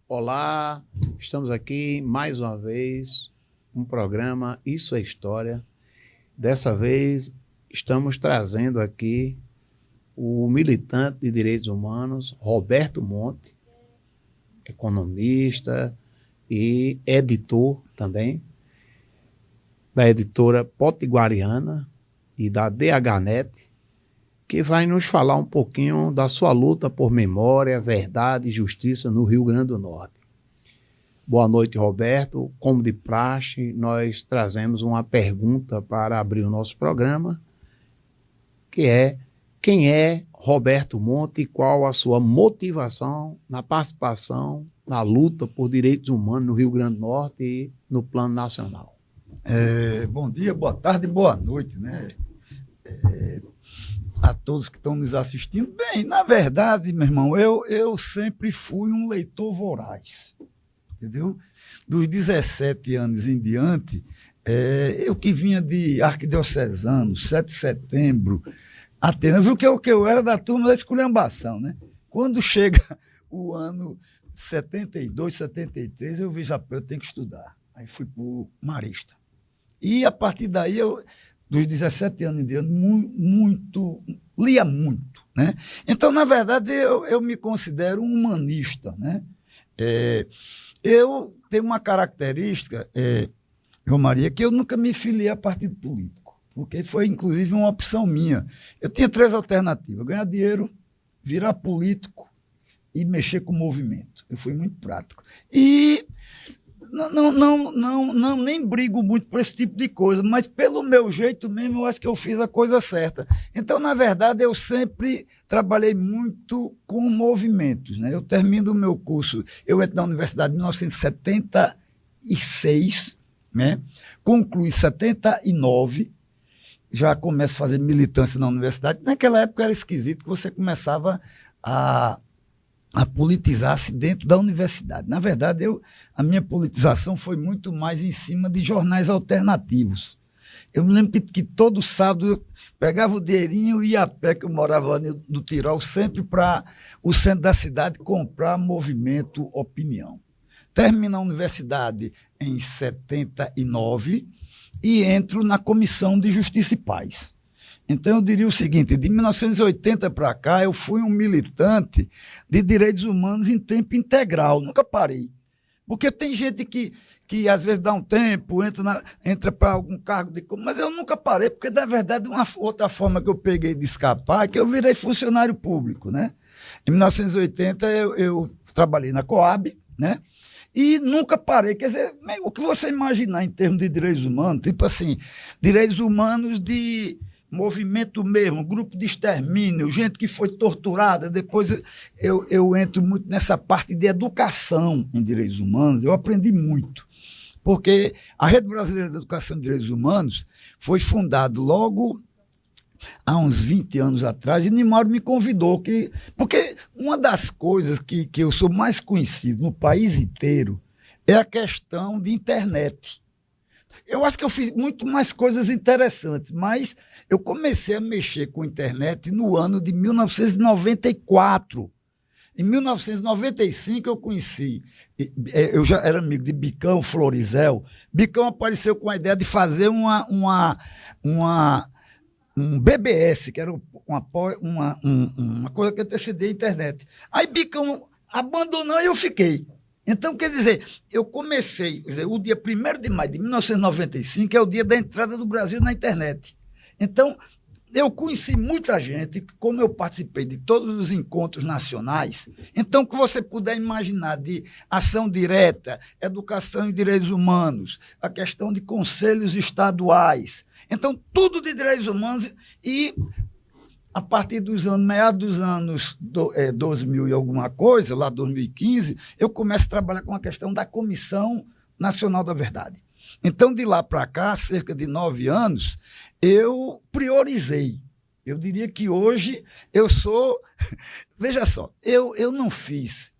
Olá, estamos aqui mais uma vez, um programa Isso é História. Dessa vez estamos trazendo aqui o militante de direitos humanos, Roberto Monte, economista e editor também, da editora Potiguariana e da DHNet, que vai nos falar um pouquinho da sua luta por memória, verdade e justiça no Rio Grande do Norte. Boa noite, Roberto. Como de praxe, nós trazemos uma pergunta para abrir o nosso programa, que é: quem é Roberto Monte e qual a sua motivação na participação na luta por direitos humanos no Rio Grande do Norte e no plano nacional? Bom dia, boa tarde, boa noite, né? A todos que estão nos assistindo. Bem, na verdade, meu irmão, eu sempre fui um leitor voraz, entendeu? Dos 17 anos em diante, eu que vinha de arquidiocesano, 7 de setembro, Atenas, viu que eu era da turma da esculhambação, né? Quando chega o ano 72, 73, eu vi, já, eu tenho que estudar. Aí fui para o Marista. E a partir daí, dos 17 anos em diante, lia muito, né? Então, na verdade, eu me considero um humanista, né? Eu tenho uma característica, João Maria, que eu nunca me filiei a partido político, porque foi, inclusive, uma opção minha. Eu tinha 3 alternativas: ganhar dinheiro, virar político e mexer com o movimento. Eu fui muito prático. E nem brigo muito por esse tipo de coisa, mas pelo meu jeito mesmo, eu acho que eu fiz a coisa certa. Então, na verdade, eu sempre trabalhei muito com movimentos, né? Eu termino o meu curso, eu entro na universidade em 1976, né? Concluí em 79, já começo a fazer militância na universidade. Naquela época era esquisito que você começava a politizar-se dentro da universidade. Na verdade, a minha politização foi muito mais em cima de jornais alternativos. Eu me lembro que todo sábado eu pegava o dinheirinho e ia a pé, que eu morava lá no Tirol, sempre para o centro da cidade comprar Movimento Opinião. Termino a universidade em 79 e entro na Comissão de Justiça e Paz. Então, eu diria o seguinte: de 1980 para cá, eu fui um militante de direitos humanos em tempo integral, nunca parei. Porque tem gente que às vezes dá um tempo, entra para algum cargo de... Mas eu nunca parei, porque, na verdade, uma outra forma que eu peguei de escapar é que eu virei funcionário público, né? Em 1980, eu trabalhei na Coab, né? E nunca parei. Quer dizer, o que você imaginar em termos de direitos humanos, tipo assim, direitos humanos de movimento mesmo, grupo de extermínio, gente que foi torturada. Depois eu entro muito nessa parte de educação em direitos humanos. Eu aprendi muito, porque a Rede Brasileira de Educação em Direitos Humanos foi fundada logo há uns 20 anos atrás, e Nimauro me convidou, porque uma das coisas que eu sou mais conhecido no país inteiro é a questão de internet. Eu acho que eu fiz muito mais coisas interessantes, mas eu comecei a mexer com a internet no ano de 1994. Em 1995 eu conheci, eu já era amigo de Bicão Florizel. Bicão apareceu com a ideia de fazer um BBS, que era uma coisa que antecedia a internet. Aí Bicão abandonou e eu fiquei. Então, quer dizer, eu comecei, o dia 1º de maio de 1995 é o dia da entrada do Brasil na internet. Então, eu conheci muita gente, como eu participei de todos os encontros nacionais. Então, o que você puder imaginar de ação direta, educação em direitos humanos, a questão de conselhos estaduais. Então, tudo de direitos humanos. E a partir meados dos anos 2000 e alguma coisa, lá 2015, eu começo a trabalhar com a questão da Comissão Nacional da Verdade. Então, de lá para cá, cerca de 9 anos, eu priorizei. Eu diria que hoje eu sou... Veja só, eu não fiz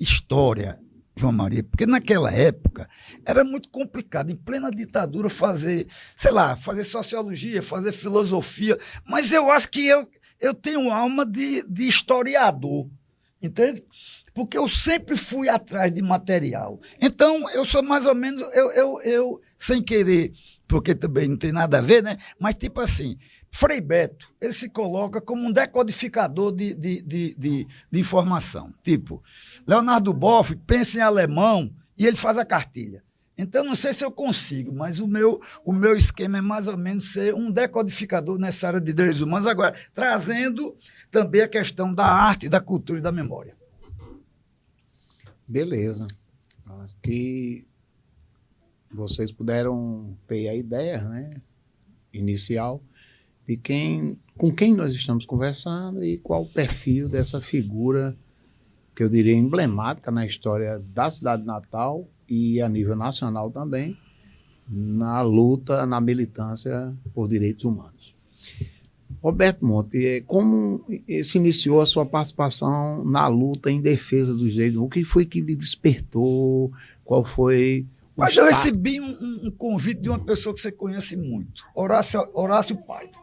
história, João Maria, porque naquela época era muito complicado, em plena ditadura, fazer sociologia, fazer filosofia, mas eu acho que eu tenho alma de historiador, entende? porque eu sempre fui atrás de material. Então, eu sou mais ou menos, eu sem querer, porque também não tem nada a ver, né? Mas tipo assim, Frei Beto, ele se coloca como um decodificador de informação. Tipo, Leonardo Boff pensa em alemão e ele faz a cartilha. Então, não sei se eu consigo, mas o meu esquema é mais ou menos ser um decodificador nessa área de direitos humanos. Agora, trazendo também a questão da arte, da cultura e da memória. Beleza. Acho que vocês puderam ter a ideia, né, inicial de com quem nós estamos conversando e qual o perfil dessa figura que eu diria emblemática na história da cidade de Natal e a nível nacional também, na luta, na militância por direitos humanos. Roberto Monte, como se iniciou a sua participação na luta em defesa dos direitos humanos? O que foi que lhe despertou? Qual foi o Mas eu start? recebi um convite de uma pessoa que você conhece muito, Horácio Paiva.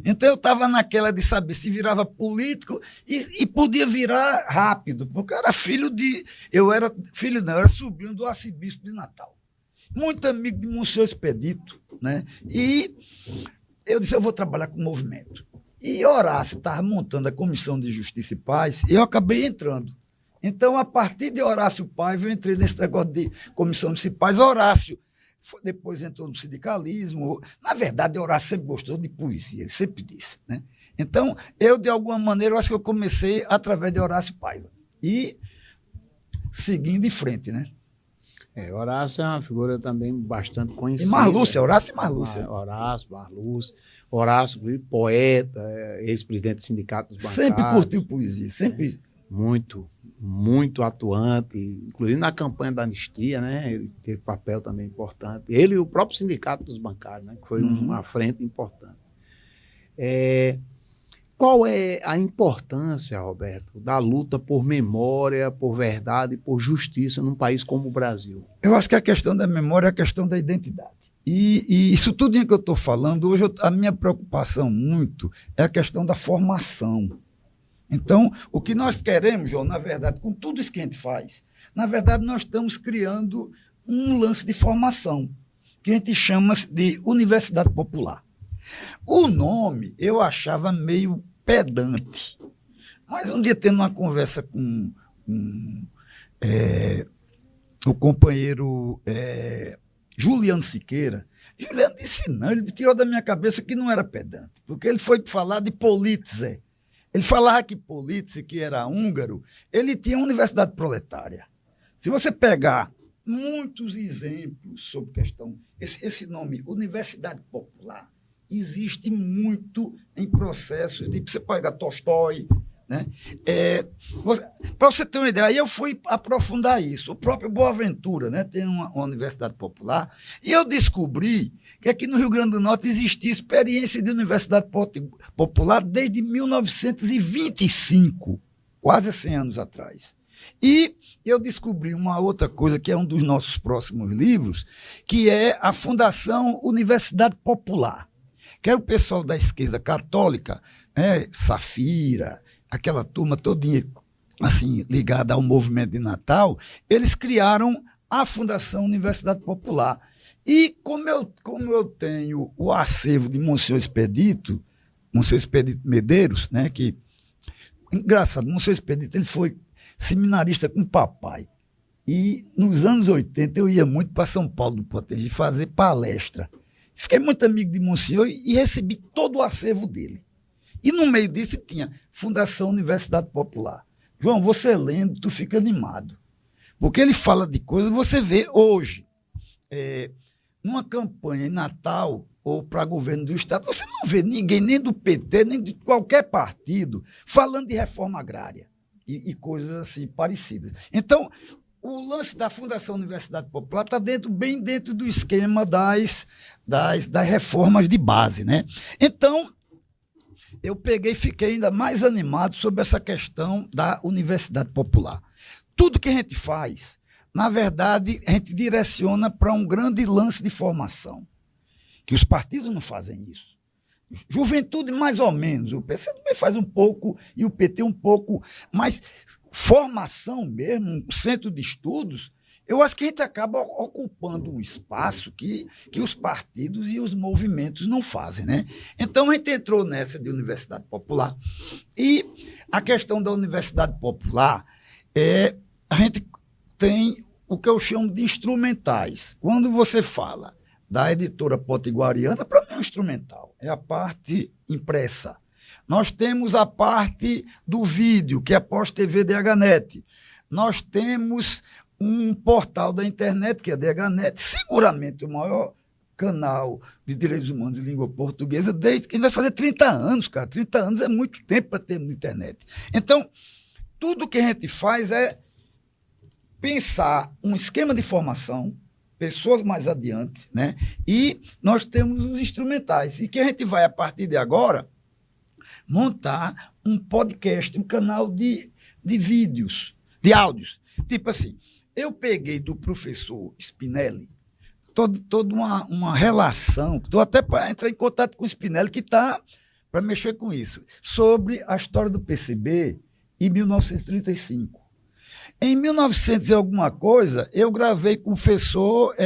Então eu estava naquela de saber se virava político e podia virar rápido, porque eu era eu era sobrinho do arcebispo de Natal. Muito amigo de Monsenhor Expedito, né? E eu disse, eu vou trabalhar com o movimento. E Horácio estava montando a Comissão de Justiça e Paz e eu acabei entrando. Então, a partir de Horácio Paiva, eu entrei nesse negócio de Comissão de Paz. Horácio depois entrou no sindicalismo. Na verdade, Horácio sempre gostou de poesia, ele sempre disse, né? Então, eu, de alguma maneira, eu acho que eu comecei através de Horácio Paiva. E seguindo em frente, né? Horácio é uma figura também bastante E conhecida. Marlúcia, Horácio e Marlúcia. Horácio, Marlúcia. Horácio, poeta, ex-presidente do Sindicato dos Bancários. Sempre curtiu poesia, sempre. Muito, muito atuante, inclusive na campanha da anistia, né? Ele teve papel também importante. Ele e o próprio Sindicato dos Bancários, né? Que foi uma frente importante. Qual é a importância, Roberto, da luta por memória, por verdade e por justiça num país como o Brasil? Eu acho que a questão da memória é a questão da identidade. E isso tudo que eu estou falando, hoje a minha preocupação muito é a questão da formação. Então, o que nós queremos, João, na verdade, com tudo isso que a gente faz, na verdade, nós estamos criando um lance de formação, que a gente chama de Universidade Popular. O nome eu achava meio pedante, mas um dia tendo uma conversa com o companheiro Juliano Siqueira, Juliano disse não, ele tirou da minha cabeça que não era pedante, porque ele foi falar de Politze. Ele falava que Politze, que era húngaro, ele tinha uma universidade proletária. Se você pegar muitos exemplos sobre questão, esse nome, Universidade Popular, existe muito em processos de... Você pode pegar Tolstói, né? Para você ter uma ideia, aí eu fui aprofundar isso. O próprio Boaventura, né, tem uma universidade popular, e eu descobri que aqui no Rio Grande do Norte existia experiência de universidade popular desde 1925, quase 100 anos atrás. E eu descobri uma outra coisa, que é um dos nossos próximos livros, que é a Fundação Universidade Popular, que era o pessoal da esquerda católica, né, Safira, aquela turma todinha assim, ligada ao movimento de Natal, eles criaram a Fundação Universidade Popular. E como eu tenho o acervo de Monsenhor Expedito Medeiros, né, que, engraçado, Monsenhor Expedito, ele foi seminarista com o papai. E nos anos 80 eu ia muito para São Paulo do Potengi fazer palestra. Fiquei muito amigo de Monsenhor e recebi todo o acervo dele. E no meio disso tinha Fundação Universidade Popular. João, você lendo, tu fica animado. Porque ele fala de coisas, você vê hoje, numa campanha em Natal ou para governo do Estado, você não vê ninguém, nem do PT, nem de qualquer partido, falando de reforma agrária e coisas assim parecidas. Então, o lance da Fundação Universidade Popular está bem dentro do esquema das reformas de base, né? Então, eu peguei e fiquei ainda mais animado sobre essa questão da Universidade Popular. Tudo que a gente faz, na verdade, a gente direciona para um grande lance de formação, que os partidos não fazem isso. Juventude mais ou menos, o PCdoB faz um pouco e o PT um pouco, mas formação mesmo, um centro de estudos, eu acho que a gente acaba ocupando um espaço que os partidos e os movimentos não fazem, né? Então a gente entrou nessa de Universidade Popular e a questão da Universidade Popular a gente tem o que eu chamo de instrumentais. Quando você fala da editora potiguariana, para mim é um instrumental, é a parte impressa. Nós temos a parte do vídeo, que é a Pós-TV DHNet. Nós temos um portal da internet, que é a DHNet, seguramente o maior canal de direitos humanos em língua portuguesa, desde que vai fazer 30 anos, cara. 30 anos é muito tempo para ter na internet. Então, tudo que a gente faz é pensar um esquema de formação, pessoas mais adiante, né? E nós temos os instrumentais. E que a gente vai, a partir de agora, montar um podcast, um canal de vídeos, de áudios. Tipo assim, eu peguei do professor Spinelli toda uma relação, estou até para entrar em contato com o Spinelli, que está para mexer com isso, sobre a história do PCB em 1935. Em 1900 e alguma coisa, eu gravei com o professor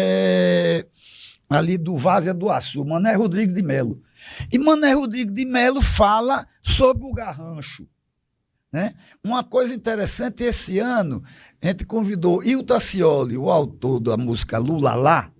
ali do Várzea do Açu, Mané Rodrigues de Melo. E Mané Rodrigues de Melo fala sobre o garrancho. Né? Uma coisa interessante, esse ano, a gente convidou Hilton Ascioli, o autor da música Lula Lá,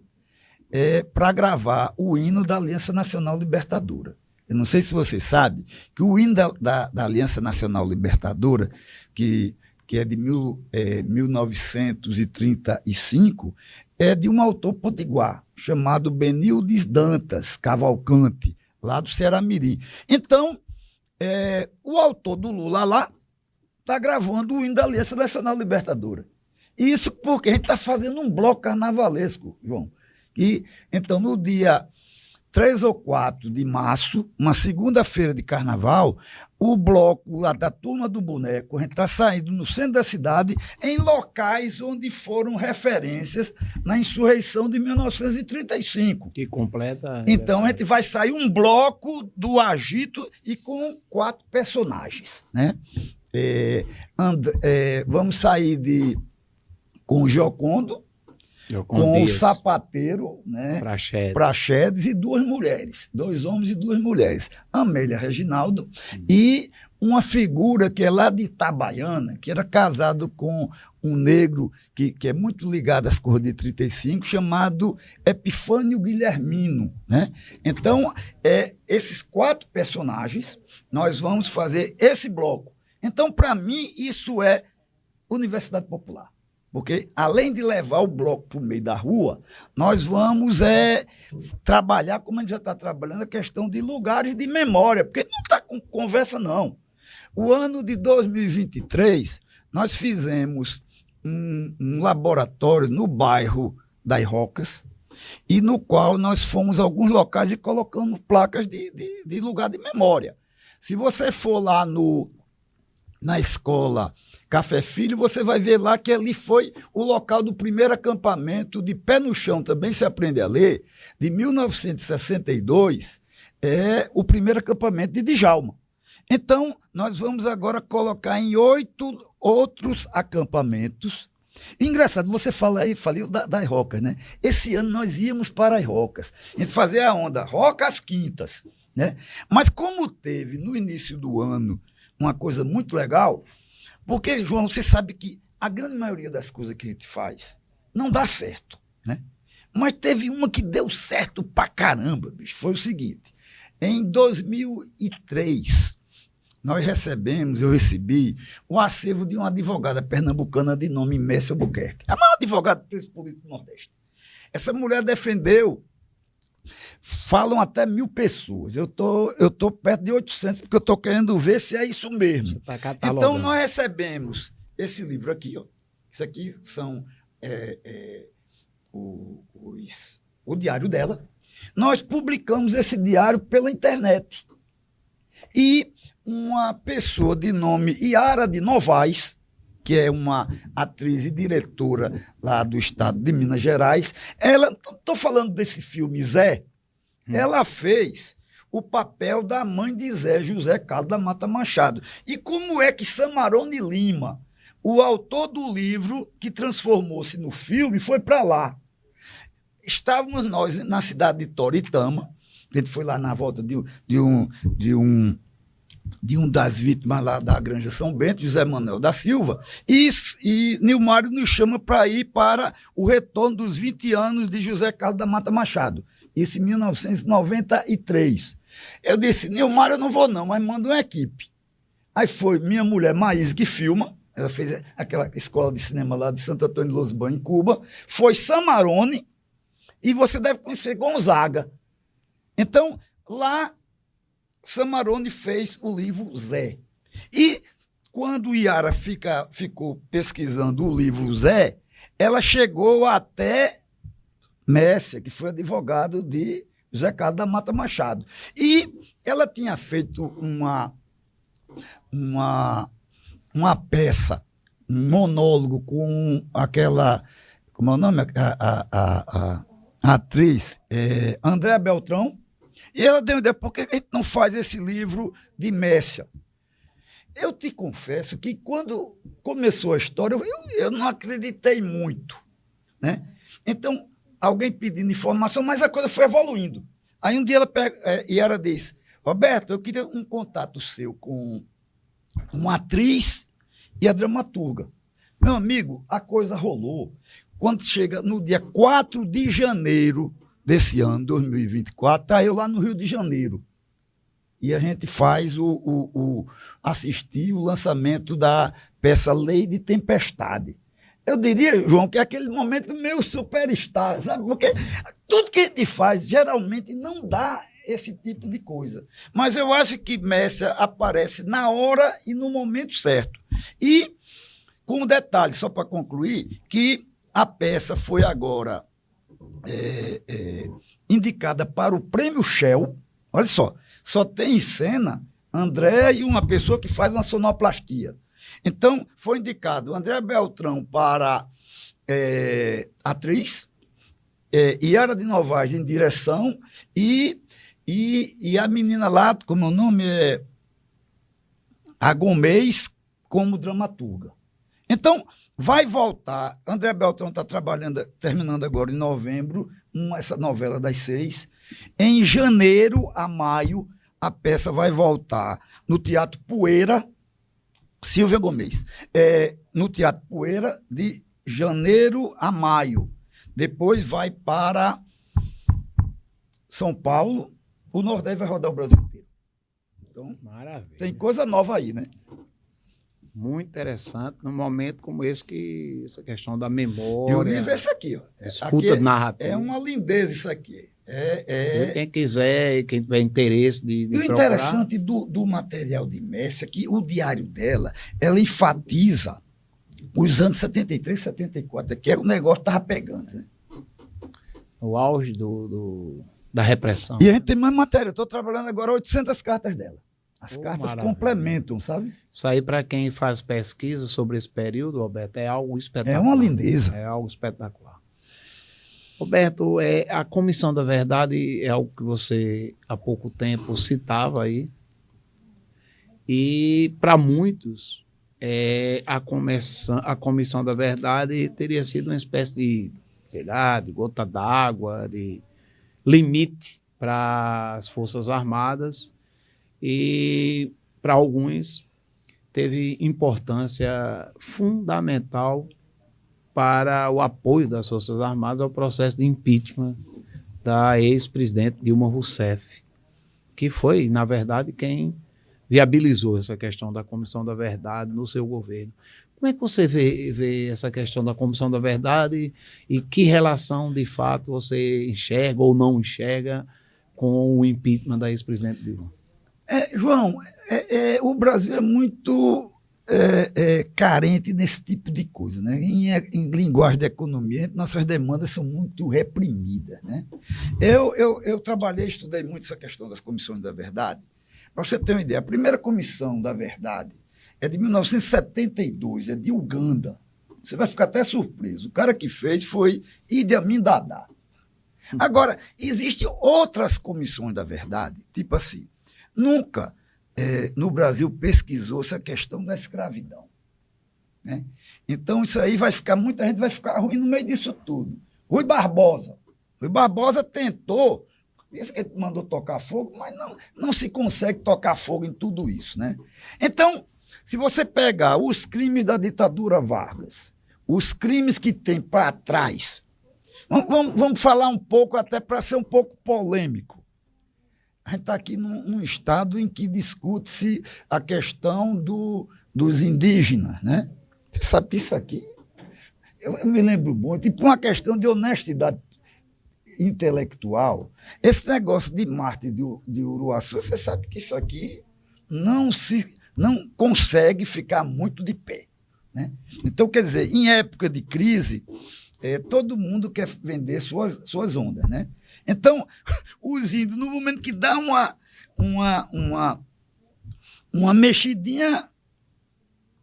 para gravar o hino da Aliança Nacional Libertadora. Eu não sei se você sabe que o hino da Aliança Nacional Libertadora, que é de 1935, é de um autor potiguar, chamado Benildes Dantas Cavalcante, lá do Ceará-Mirim. Então, o autor do Lula Lá está gravando o hino da Aliança Nacional Libertadora. Isso porque a gente está fazendo um bloco carnavalesco, João. E, então, no dia 3 ou 4 de março, uma segunda-feira de carnaval, o bloco lá da Turma do Boneco, a gente está saindo no centro da cidade, em locais onde foram referências na insurreição de 1935. Que completa. Então, a gente vai sair um bloco do agito e com 4 personagens, né? Vamos sair com o Jocondo, com o Sapateiro, né? Praxedes e 2 mulheres, 2 homens e 2 mulheres. Amélia Reginaldo e uma figura que é lá de Itabaiana, que era casado com um negro que é muito ligado às cores de 35, chamado Epifânio Guilhermino, né? Então, esses 4 personagens, nós vamos fazer esse bloco. Então, para mim, isso é Universidade Popular. Porque, além de levar o bloco para o meio da rua, nós vamos trabalhar, como a gente já está trabalhando, a questão de lugares de memória, porque não está com conversa, não. O ano de 2023, nós fizemos um laboratório no bairro das Rocas, e no qual nós fomos a alguns locais e colocamos placas de lugar de memória. Se você for lá na escola Café Filho, você vai ver lá que ali foi o local do primeiro acampamento de pé no chão, também se aprende a ler, de 1962, o primeiro acampamento de Djalma. Então, nós vamos agora colocar em 8 outros acampamentos. Engraçado, você falei das Rocas, né? Esse ano nós íamos para as Rocas, a gente fazia a onda Rocas Quintas, né? Mas como teve no início do ano uma coisa muito legal, porque, João, você sabe que a grande maioria das coisas que a gente faz não dá certo, né? Mas teve uma que deu certo pra caramba, bicho. Foi o seguinte, em 2003, eu recebi o acervo de uma advogada pernambucana de nome Messi Albuquerque, a maior advogada do preço político do Nordeste. Essa mulher defendeu, falam até 1.000 pessoas. Eu tô perto de 800, porque eu estou querendo ver se é isso mesmo. Tá então, nós recebemos esse livro aqui, ó. Isso aqui são o diário dela. Nós publicamos esse diário pela internet. E uma pessoa de nome Iara de Novaes, que é uma atriz e diretora lá do estado de Minas Gerais, estou falando desse filme Zé, ela fez o papel da mãe de Zé, José Carlos da Mata Machado. E como é que Samarone Lima, o autor do livro que transformou-se no filme, foi para lá? Estávamos nós na cidade de Toritama, a gente foi lá na volta de um das vítimas lá da Granja São Bento, José Manuel da Silva, e Nilmário nos chama para ir para o retorno dos 20 anos de José Carlos da Mata Machado, isso em 1993. Eu disse, Nilmário, eu não vou não, mas manda uma equipe. Aí foi minha mulher, Maís, que filma, ela fez aquela escola de cinema lá de Santo Antônio de Los Baños, em Cuba, foi Samarone, e você deve conhecer Gonzaga. Então, lá, Samarone fez o livro Zé. E quando Yara ficou pesquisando o livro Zé, ela chegou até Messia, que foi advogado de José Carlos da Mata Machado. E ela tinha feito uma peça, um monólogo com aquela, como é o nome? A atriz Andréa Beltrão. E ela deu uma ideia, por que a gente não faz esse livro de Messia? Eu te confesso que quando começou a história, eu não acreditei muito, né? Então, alguém pedindo informação, mas a coisa foi evoluindo. Aí um dia Yara disse, Roberto, eu queria um contato seu com uma atriz e a dramaturga. Meu amigo, a coisa rolou. Quando chega no dia 4 de janeiro desse ano, 2024, está eu lá no Rio de Janeiro. E a gente faz assistir o lançamento da peça Lei de Tempestade. Eu diria, João, que é aquele momento meio superstar, sabe? Porque tudo que a gente faz, geralmente, não dá esse tipo de coisa. Mas eu acho que Messia aparece na hora e no momento certo. E, com um detalhe, só para concluir, que a peça foi agora indicada para o Prêmio Shell. Olha só tem em cena André e uma pessoa que faz uma sonoplastia. Então, foi indicado André Beltrão para atriz, Yara de Novaes em direção e a menina lá, como o nome é a Gomes, como dramaturga. Então, vai voltar. André Beltrão está terminando agora em novembro, essa novela das 6. Em janeiro a maio, a peça vai voltar no Teatro Poeira, Silvia Gomes. No Teatro Poeira, de janeiro a maio. Depois vai para São Paulo. O Nordeste vai rodar o Brasil inteiro. Então, maravilha. Tem coisa nova aí, né? Muito interessante, num momento como esse, que essa questão da memória. E o livro é esse aqui, ó. Disputa narrativa. É uma lindeza isso aqui. Quem quiser, quem tiver interesse de e o procurar. Interessante do material de Messia é que o diário dela, ela enfatiza os anos 73, 74, que o negócio estava pegando, né? O auge da repressão. E a gente tem mais matéria. Estou trabalhando agora 800 cartas dela. As cartas maravilha. Complementam, sabe? Isso aí, para quem faz pesquisa sobre esse período, Roberto, é algo espetacular. É uma lindeza. É algo espetacular. Roberto, a Comissão da Verdade é algo que você há pouco tempo citava aí. E para muitos, a Comissão da Verdade teria sido uma espécie de, sei lá, de gota d'água, de limite para as Forças Armadas. E, para alguns, teve importância fundamental para o apoio das Forças Armadas ao processo de impeachment da ex-presidente Dilma Rousseff, que foi, na verdade, quem viabilizou essa questão da Comissão da Verdade no seu governo. Como é que você vê essa questão da Comissão da Verdade e que relação, de fato, você enxerga ou não enxerga com o impeachment da ex-presidente Dilma? João, o Brasil é muito carente nesse tipo de coisa, né? Em linguagem de economia, nossas demandas são muito reprimidas, né? Eu trabalhei, estudei muito essa questão das comissões da verdade. Para você ter uma ideia, a primeira comissão da verdade é de 1972, é de Uganda. Você vai ficar até surpreso. O cara que fez foi Idi Amin Dada. Agora, existem outras comissões da verdade, tipo assim, nunca no Brasil pesquisou-se a questão da escravidão. Né? Então, isso aí muita gente vai ficar ruim no meio disso tudo. Rui Barbosa tentou, disse que ele mandou tocar fogo, mas não se consegue tocar fogo em tudo isso. Né? Então, se você pegar os crimes da ditadura Vargas, os crimes que tem para trás, vamos falar um pouco, até para ser um pouco polêmico. A gente está aqui num estado em que discute-se a questão dos indígenas. Né? Você sabe que isso aqui, eu me lembro muito, e por uma questão de honestidade intelectual, esse negócio de Marte de Uruaçu, você sabe que isso aqui não consegue ficar muito de pé. Né? Então, quer dizer, em época de crise, todo mundo quer vender suas ondas. Né? Então, os índios, no momento que dá uma mexidinha,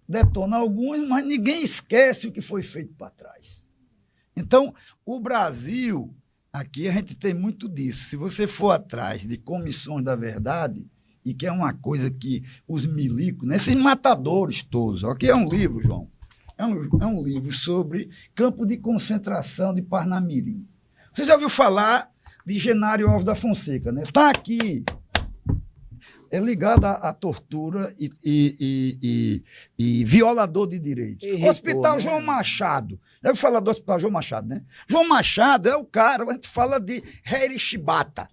detona alguns, mas ninguém esquece o que foi feito para trás. Então, o Brasil, aqui a gente tem muito disso. Se você for atrás de comissões da verdade, e que é uma coisa que os milicos, né, esses matadores todos, aqui é um livro, João, é um livro sobre campo de concentração de Parnamirim. Você já ouviu falar de Genário Alves da Fonseca, né? Está aqui. É ligado à tortura e violador de direitos. Hospital, né? João Machado. Já ouviu falar do Hospital João Machado, né? João Machado é o cara, a gente fala de Heri Shibata,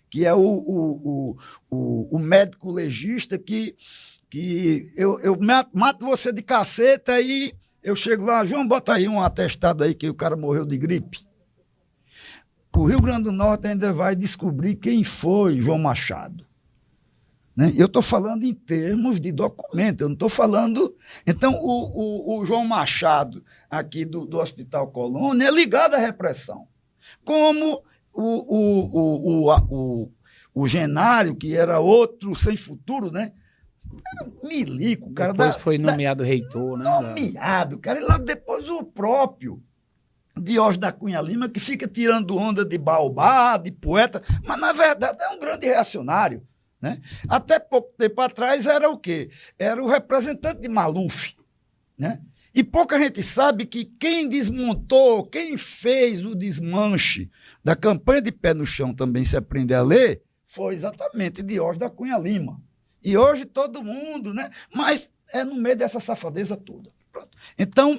que é o médico legista que eu mato você de caceta e eu chego lá, João, bota aí um atestado aí que o cara morreu de gripe. O Rio Grande do Norte ainda vai descobrir quem foi João Machado. Né? Eu estou falando em termos de documento, eu não estou falando... Então, o João Machado, aqui do Hospital Colônia, é ligado à repressão. Como o Genário, que era outro sem futuro, né? Era um milico, cara. Depois foi nomeado reitor, né? Nomeado, cara. E logo depois o próprio Diógenes da Cunha Lima, que fica tirando onda de baobá, de poeta, mas, na verdade, é um grande reacionário. Né? Até pouco tempo atrás era o quê? Era o representante de Maluf. Né? E pouca gente sabe que quem desmontou, quem fez o desmanche da campanha de pé no chão, também se aprender a ler, foi exatamente Diógenes da Cunha Lima. E hoje todo mundo, né? Mas é no meio dessa safadeza toda. Pronto. Então,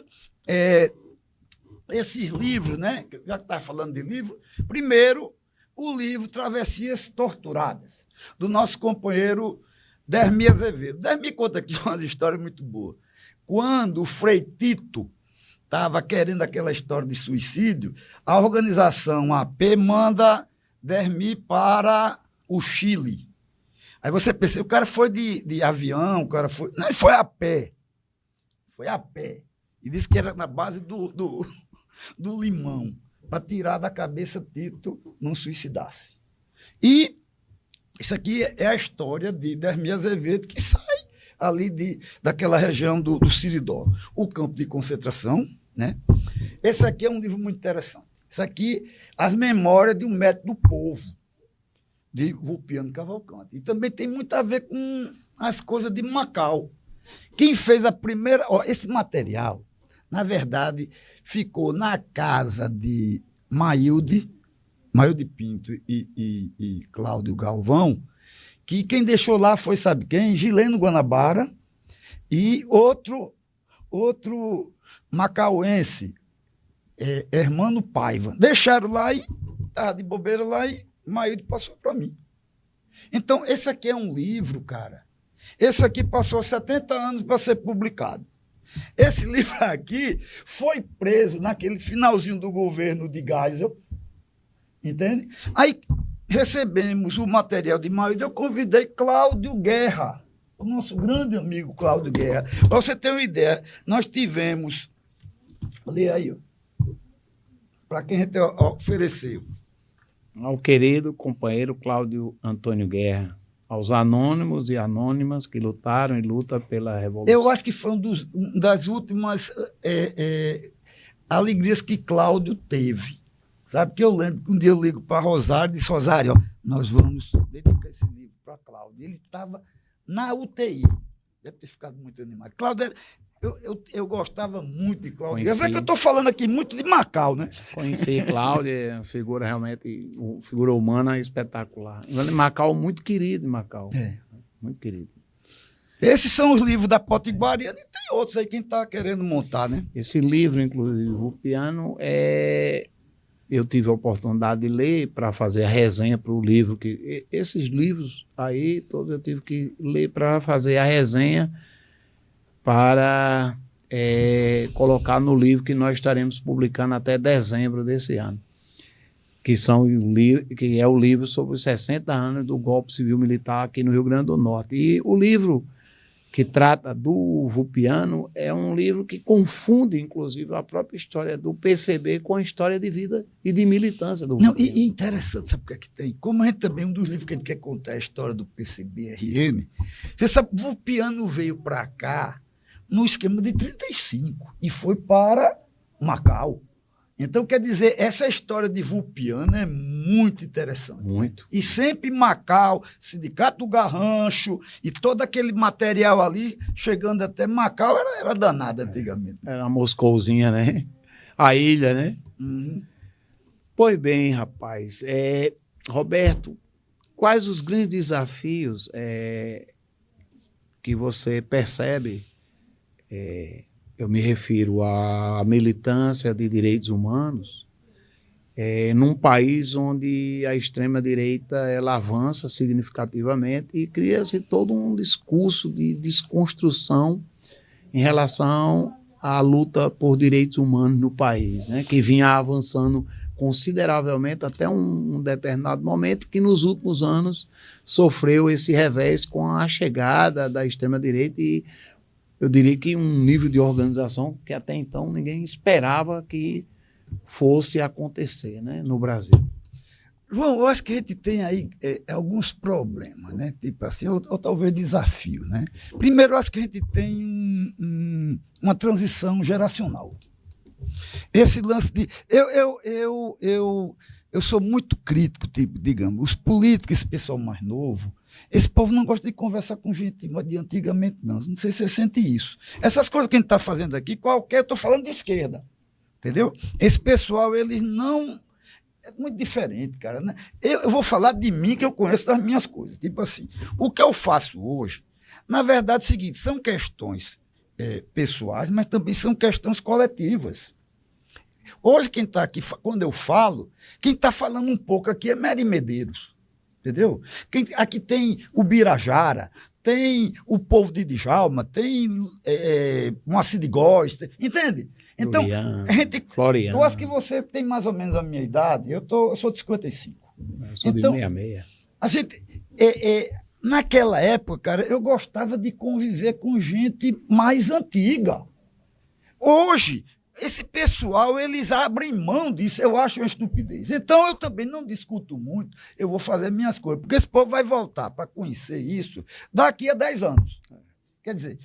esses livros, né? Já que está falando de livro, primeiro, o livro Travessias Torturadas, do nosso companheiro Dermi Azevedo. Dermi conta aqui umas histórias muito boas. Quando o Frei Tito estava querendo aquela história de suicídio, a organização AP manda Dermi para o Chile. Aí você pensa, o cara foi de avião, o cara foi... Não, ele foi a pé. Foi a pé. E disse que era na base do limão, para tirar da cabeça Tito não suicidasse. E isso aqui é a história de Dermi Azevedo, que sai ali daquela região do Siridó. O campo de concentração, né? Esse aqui é um livro muito interessante. Isso aqui, As Memórias de um Médico do Povo, de Vulpiano Cavalcante. E também tem muito a ver com as coisas de Macau. Quem fez a primeira... esse material, na verdade, ficou na casa de Mailde Pinto e Cláudio Galvão, que quem deixou lá foi, sabe quem? Gileno Guanabara e outro macauense, Hermano Paiva. Deixaram lá e estava de bobeira lá e Mailde passou para mim. Então, esse aqui é um livro, cara. Esse aqui passou 70 anos para ser publicado. Esse livro aqui foi preso naquele finalzinho do governo de Geisel, entende? Aí recebemos o material de Mailde, eu convidei Cláudio Guerra, o nosso grande amigo Cláudio Guerra. Para você ter uma ideia, nós tivemos... Lê aí, para quem a gente ofereceu. Ao querido companheiro Cláudio Antônio Guerra, aos anônimos e anônimas que lutaram e lutam pela Revolução. Eu acho que foi uma das últimas alegrias que Cláudio teve, Sabe que eu lembro que um dia eu ligo para Rosário e disse, Rosário, ó, nós vamos dedicar esse livro para Cláudio. Ele estava na UTI. Deve ter ficado muito animado. Cláudio era... Eu gostava muito de Cláudio. É que eu estou falando aqui muito de Macau, né? Conheci Cláudio, é uma figura realmente, uma figura humana espetacular. Macau, muito querido em Macau. É. Muito querido. Esses são os livros da Potiguariana e tem outros aí quem está querendo montar, né? Esse livro, inclusive, o piano, eu tive a oportunidade de ler para fazer a resenha para o livro. Esses livros aí, todos eu tive que ler para fazer a resenha para colocar no livro que nós estaremos publicando até dezembro desse ano, que é o livro sobre os 60 anos do golpe civil-militar aqui no Rio Grande do Norte. E o livro que trata do Vulpiano é um livro que confunde, inclusive, a própria história do PCB com a história de vida e de militância do Vulpiano. Não, e interessante, sabe o que é que tem? Como a gente também, um dos livros que a gente quer contar é a história do PCB-RN, você sabe, o Vulpiano veio para cá no esquema de 35 e foi para Macau. Então, quer dizer, essa história de Vulpiano é muito interessante. Muito. E sempre Macau, Sindicato do Garrancho e todo aquele material ali, chegando até Macau, era danado antigamente. Era uma Moscouzinha, né? A ilha, né? Uhum. Pois bem, rapaz. Roberto, quais os grandes desafios que você percebe? Eu me refiro à militância de direitos humanos num país onde a extrema-direita ela avança significativamente e cria-se todo um discurso de desconstrução em relação à luta por direitos humanos no país, né, que vinha avançando consideravelmente até um determinado momento que nos últimos anos sofreu esse revés com a chegada da extrema-direita e eu diria que um nível de organização que até então ninguém esperava que fosse acontecer, né, no Brasil. João, eu acho que a gente tem aí alguns problemas, né? Tipo assim, ou talvez desafio, né? Primeiro, eu acho que a gente tem uma transição geracional. Esse lance de... Eu sou muito crítico, tipo, digamos, os políticos, esse pessoal mais novo, esse povo não gosta de conversar com gente de antigamente, não. Não sei se você sente isso. Essas coisas que a gente está fazendo aqui, eu estou falando de esquerda, entendeu? Esse pessoal, eles não... É muito diferente, cara, né? Eu vou falar de mim, que eu conheço das minhas coisas. Tipo assim, o que eu faço hoje, na verdade é o seguinte, são questões pessoais, mas também são questões coletivas. Hoje, quem está aqui, quando eu falo, quem está falando um pouco aqui é Mary Medeiros, entendeu? Aqui tem o Birajara, tem o povo de Djalma, tem Moacir de Góes, entende? Então, Floriano. Eu acho que você tem mais ou menos a minha idade, eu sou de 55. Eu sou então, de 66. A gente, naquela época, cara, eu gostava de conviver com gente mais antiga. Hoje, esse pessoal, eles abrem mão disso, eu acho uma estupidez. Então, eu também não discuto muito, eu vou fazer minhas coisas, porque esse povo vai voltar para conhecer isso daqui a 10 anos. Quer dizer,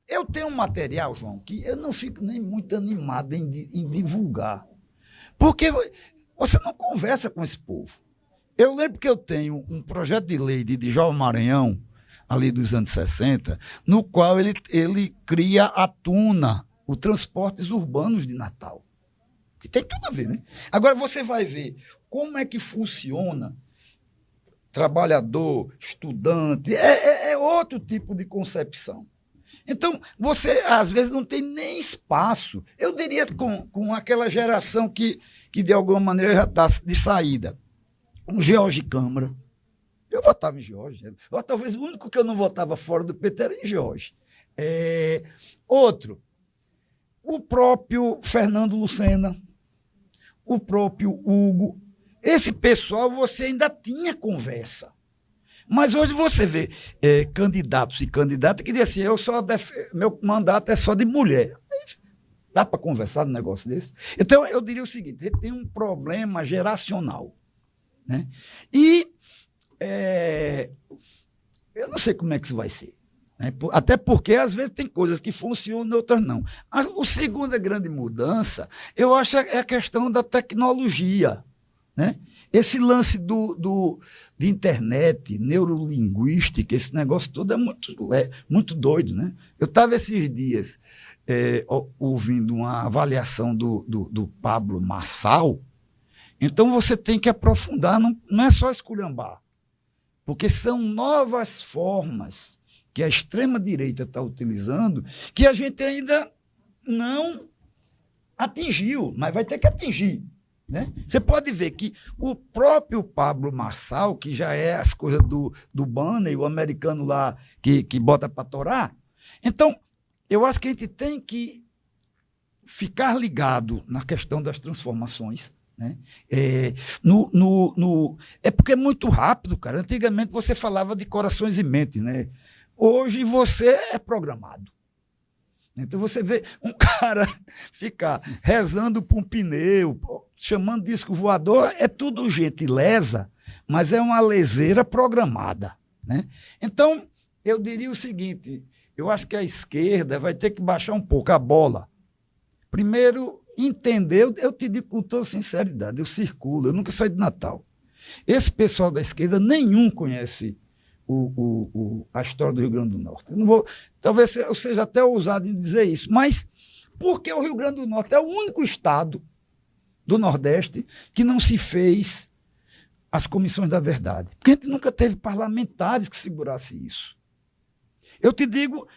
eu tenho um material, João, que eu não fico nem muito animado em divulgar, porque você não conversa com esse povo. Eu lembro que eu tenho um projeto de lei de Djalma Maranhão, ali dos anos 60, no qual ele cria a Tuna, os transportes urbanos de Natal. Que tem tudo a ver, né? Agora você vai ver como é que funciona trabalhador, estudante, é outro tipo de concepção. Então, você, às vezes, não tem nem espaço. Eu diria com aquela geração que de alguma maneira já está de saída. Um George Câmara. Eu votava em George. Talvez o único que eu não votava fora do PT era em George. Outro, o próprio Fernando Lucena, o próprio Hugo. Esse pessoal você ainda tinha conversa. Mas hoje você vê candidatos e candidatas que dizem assim, meu mandato é só de mulher. Dá para conversar num negócio desse? Então, eu diria o seguinte, tem um problema geracional. Né? E eu não sei como é que isso vai ser. né? Até porque, às vezes, tem coisas que funcionam e outras não. A segunda grande mudança, eu acho, é a questão da tecnologia, né? Esse lance de internet, neurolinguística, esse negócio todo é muito doido, né? Eu estava esses dias ouvindo uma avaliação do Pablo Marçal. Então você tem que aprofundar, não é só esculhambar, porque são novas formas que a extrema-direita está utilizando que a gente ainda não atingiu, mas vai ter que atingir. Né? Você pode ver que o próprio Pablo Marçal, que já é as coisas do Banner, o americano lá que bota para torar. Então, eu acho que a gente tem que ficar ligado na questão das transformações. Né? É porque é muito rápido, cara. Antigamente você falava de corações e mentes, né? Hoje você é programado. Então você vê um cara ficar rezando para um pneu, chamando disco voador, é tudo gentileza, mas é uma leseira programada. Né? Então, eu diria o seguinte, eu acho que a esquerda vai ter que baixar um pouco a bola. Primeiro, entender, eu te digo com toda sinceridade, eu circulo, eu nunca saí de Natal. Esse pessoal da esquerda, nenhum conhece a história do Rio Grande do Norte. Eu não vou, talvez eu seja até ousado em dizer isso, mas porque o Rio Grande do Norte é o único estado do Nordeste que não se fez as comissões da verdade. Porque a gente nunca teve parlamentares que segurassem isso. Eu te digo,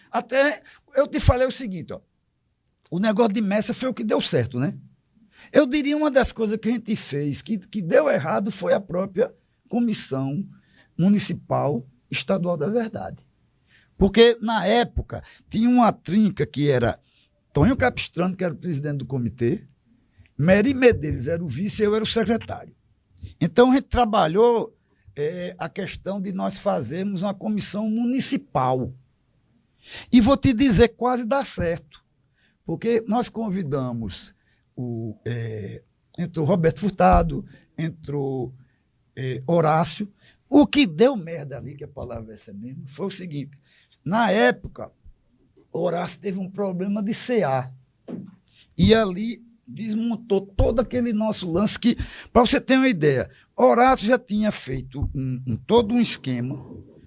eu te falei o seguinte, ó, o negócio de Messa foi o que deu certo, né? Eu diria uma das coisas que a gente fez que deu errado foi a própria Comissão Municipal Estadual da Verdade. Porque, na época, tinha uma trinca que era Tonho Capistrano, que era o presidente do comitê, Meri Medeiros era o vice e eu era o secretário. Então, a gente trabalhou a questão de nós fazermos uma comissão municipal. E vou te dizer, quase dá certo. Porque nós convidamos, entrou Roberto Furtado, entrou Horácio. O que deu merda ali, que a palavra é essa mesmo, foi o seguinte, na época, Horácio teve um problema de CA. E ali desmontou todo aquele nosso lance que, para você ter uma ideia, Horácio já tinha feito todo um esquema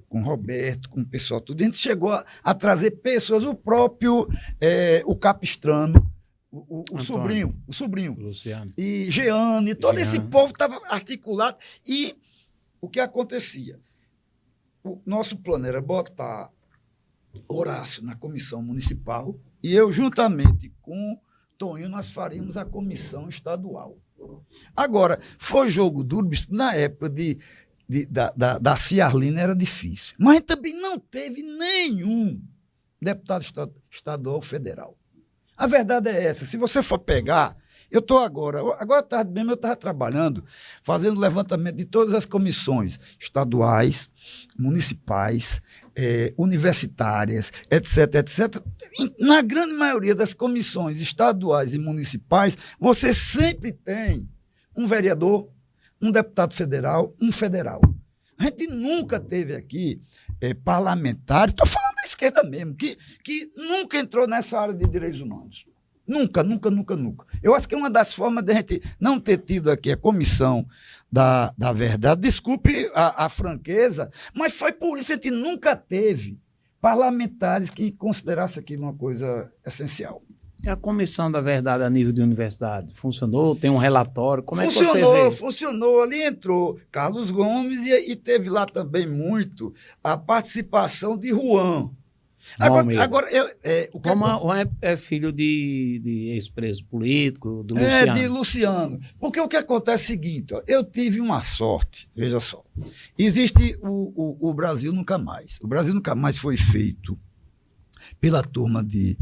com o Roberto, com o pessoal, tudo. A gente chegou a trazer pessoas, o próprio o Capistrano, o sobrinho, Luciano. E Jeane, todo esse povo estava articulado. E o que acontecia? O nosso plano era botar Horácio na comissão municipal e eu, juntamente com Tonho, nós faríamos a comissão estadual. Agora, foi jogo duro, na época da Ciarlina era difícil, mas também não teve nenhum deputado estadual ou federal. A verdade é essa, se você for pegar, eu estou agora à tarde mesmo eu estava trabalhando, fazendo levantamento de todas as comissões estaduais, municipais, universitárias, etc, etc. Na grande maioria das comissões estaduais e municipais, você sempre tem um vereador, um deputado federal, um federal. A gente nunca teve aqui parlamentares, estou falando da esquerda mesmo, que nunca entrou nessa área de direitos humanos. Nunca, nunca, nunca, nunca. Eu acho que uma das formas de a gente não ter tido aqui a comissão da verdade, desculpe a franqueza, mas foi por isso que a gente nunca teve parlamentares que considerassem aquilo uma coisa essencial. E a comissão da verdade a nível de universidade? Funcionou? Tem um relatório? Como é que você vê? Funcionou. Ali entrou Carlos Gomes e teve lá também muito a participação de Juan. Agora é filho de ex-preso político, do Luciano. De Luciano. Porque o que acontece é o seguinte, ó, eu tive uma sorte, veja só. Existe o Brasil Nunca Mais. O Brasil Nunca Mais foi feito pela turma de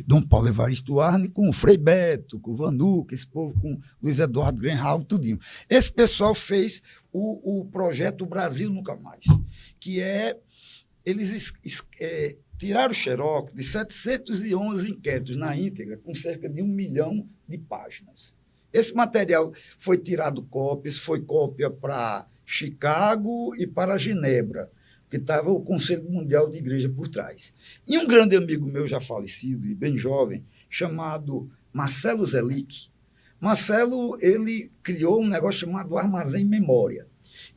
Dom Paulo Evaristo Arne, com o Frei Beto, com o Vanuca, esse povo, com Luiz Eduardo Greenhalgh, tudinho. Esse pessoal fez o projeto Brasil Nunca Mais, que eles tiraram o xerox de 711 inquéritos na íntegra, com cerca de 1 milhão de páginas. Esse material foi tirado cópias, foi cópia para Chicago e para Genebra. porque estava o Conselho Mundial de Igreja por trás. E um grande amigo meu, já falecido e bem jovem, chamado Marcelo Zelic. Marcelo, ele criou um negócio chamado Armazém Memória.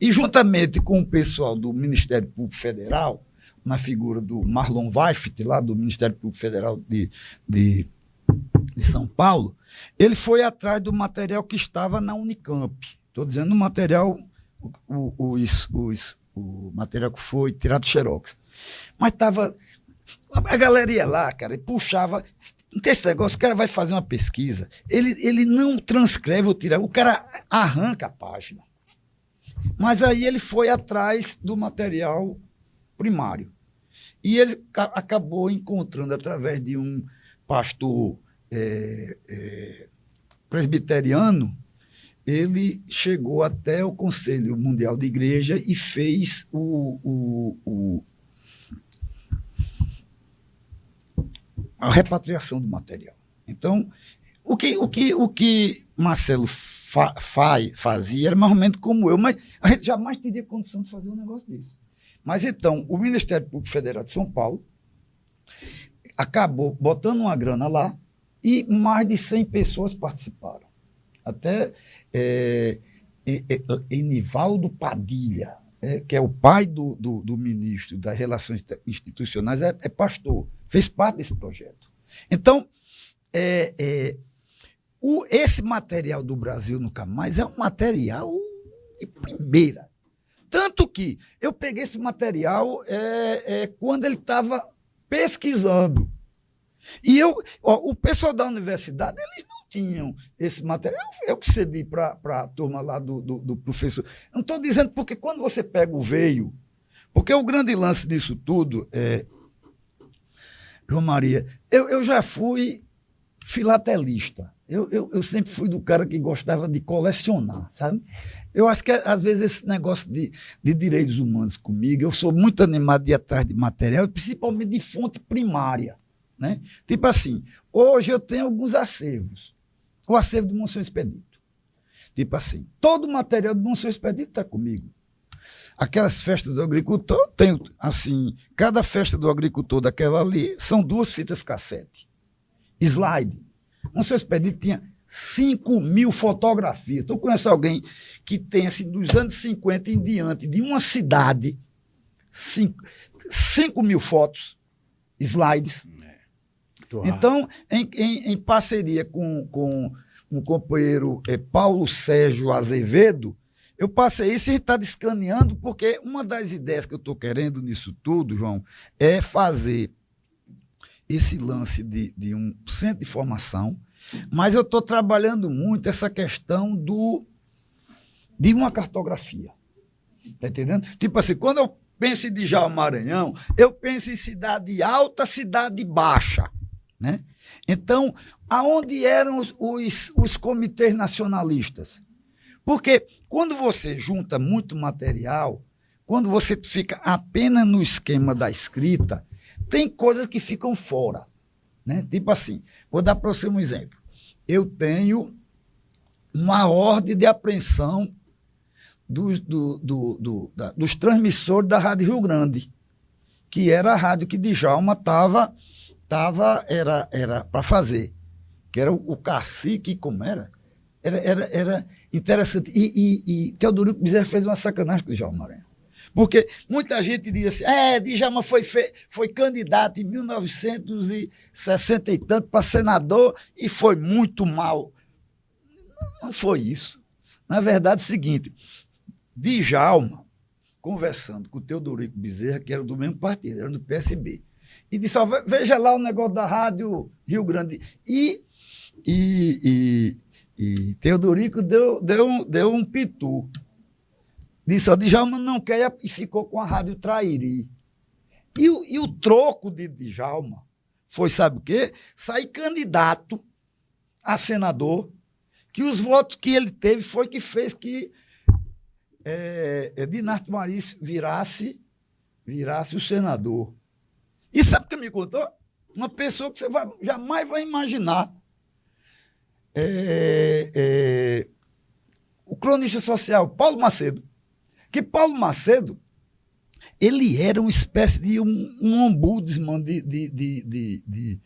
E, juntamente com o pessoal do Ministério Público Federal, na figura do Marlon Weifert, lá do Ministério Público Federal de São Paulo, ele foi atrás do material que estava na Unicamp. Estou dizendo o material, o material que foi tirado do Xerox. Mas estava... A galera ia lá, cara, e puxava... Não tem esse negócio, o cara vai fazer uma pesquisa, ele não transcreve ou tira, o cara arranca a página. Mas aí ele foi atrás do material primário. E ele acabou encontrando, através de um pastor presbiteriano, ele chegou até o Conselho Mundial de Igreja e fez a repatriação do material. Então, o que Marcelo fazia era mais ou menos como eu, mas a gente jamais teria condição de fazer um negócio desse. Mas então, o Ministério Público Federal de São Paulo acabou botando uma grana lá e mais de 100 pessoas participaram. Até Enivaldo Padilha, que é o pai do ministro das Relações Institucionais, é pastor, fez parte desse projeto. Então, esse material do Brasil Nunca Mais é um material de primeira. Tanto que eu peguei esse material quando ele estava pesquisando. E o pessoal da universidade, eles não tinham esse material. Eu que cedi para a turma lá do professor. Não estou dizendo porque quando você pega o veio, porque o grande lance disso tudo João Maria, eu já fui filatelista. Eu sempre fui do cara que gostava de colecionar, sabe? Eu acho que, às vezes, esse negócio de direitos humanos comigo, eu sou muito animado de ir atrás de material, principalmente de fonte primária, né? Tipo assim, hoje eu tenho alguns acervos. O acervo de Monsenhor Expedito. Tipo assim, todo o material de Monsenhor Expedito está comigo. Aquelas festas do agricultor, eu tenho, assim, cada festa do agricultor daquela ali, são 2 fitas cassete. Slide. Monsenhor Expedito tinha 5.000 fotografias. Tu conhece alguém que tem, assim, dos anos 50 em diante, de uma cidade, 5.000 fotos, slides. Então, em parceria com um companheiro Paulo Sérgio Azevedo, eu passei isso e está escaneando, porque uma das ideias que eu estou querendo nisso tudo, João, é fazer esse lance de um centro de formação, mas eu estou trabalhando muito essa questão de uma cartografia. Está entendendo? Tipo assim, quando eu penso em Djalma Maranhão, eu penso em cidade alta, cidade baixa. Né? Então, aonde eram os comitês nacionalistas? Porque quando você junta muito material, quando você fica apenas no esquema da escrita, tem coisas que ficam fora. Né? Tipo assim, vou dar para você um exemplo. Eu tenho uma ordem de apreensão dos transmissores da Rádio Rio Grande, que era a rádio que Djalma era para fazer, que era o cacique, como era? Era interessante. E Teodorico Bezerra fez uma sacanagem com o Djalma Maranhão. Porque muita gente diz assim, Djalma foi candidato em 1960 e tanto para senador e foi muito mal. Não foi isso. Na verdade é o seguinte, Djalma, conversando com o Teodorico Bezerra, que era do mesmo partido, era do PSB, e disse, veja lá o negócio da Rádio Rio Grande. E Teodorico deu um pitu. Disse, Djalma não quer, e ficou com a Rádio Trairi. E o troco de Djalma foi, sabe o quê? Sair candidato a senador, que os votos que ele teve foi que fez que Dinarto Maris virasse o senador. E sabe o que me contou? Uma pessoa que você jamais vai imaginar. O cronista social Paulo Macedo. Que Paulo Macedo ele era uma espécie de um ombudsman de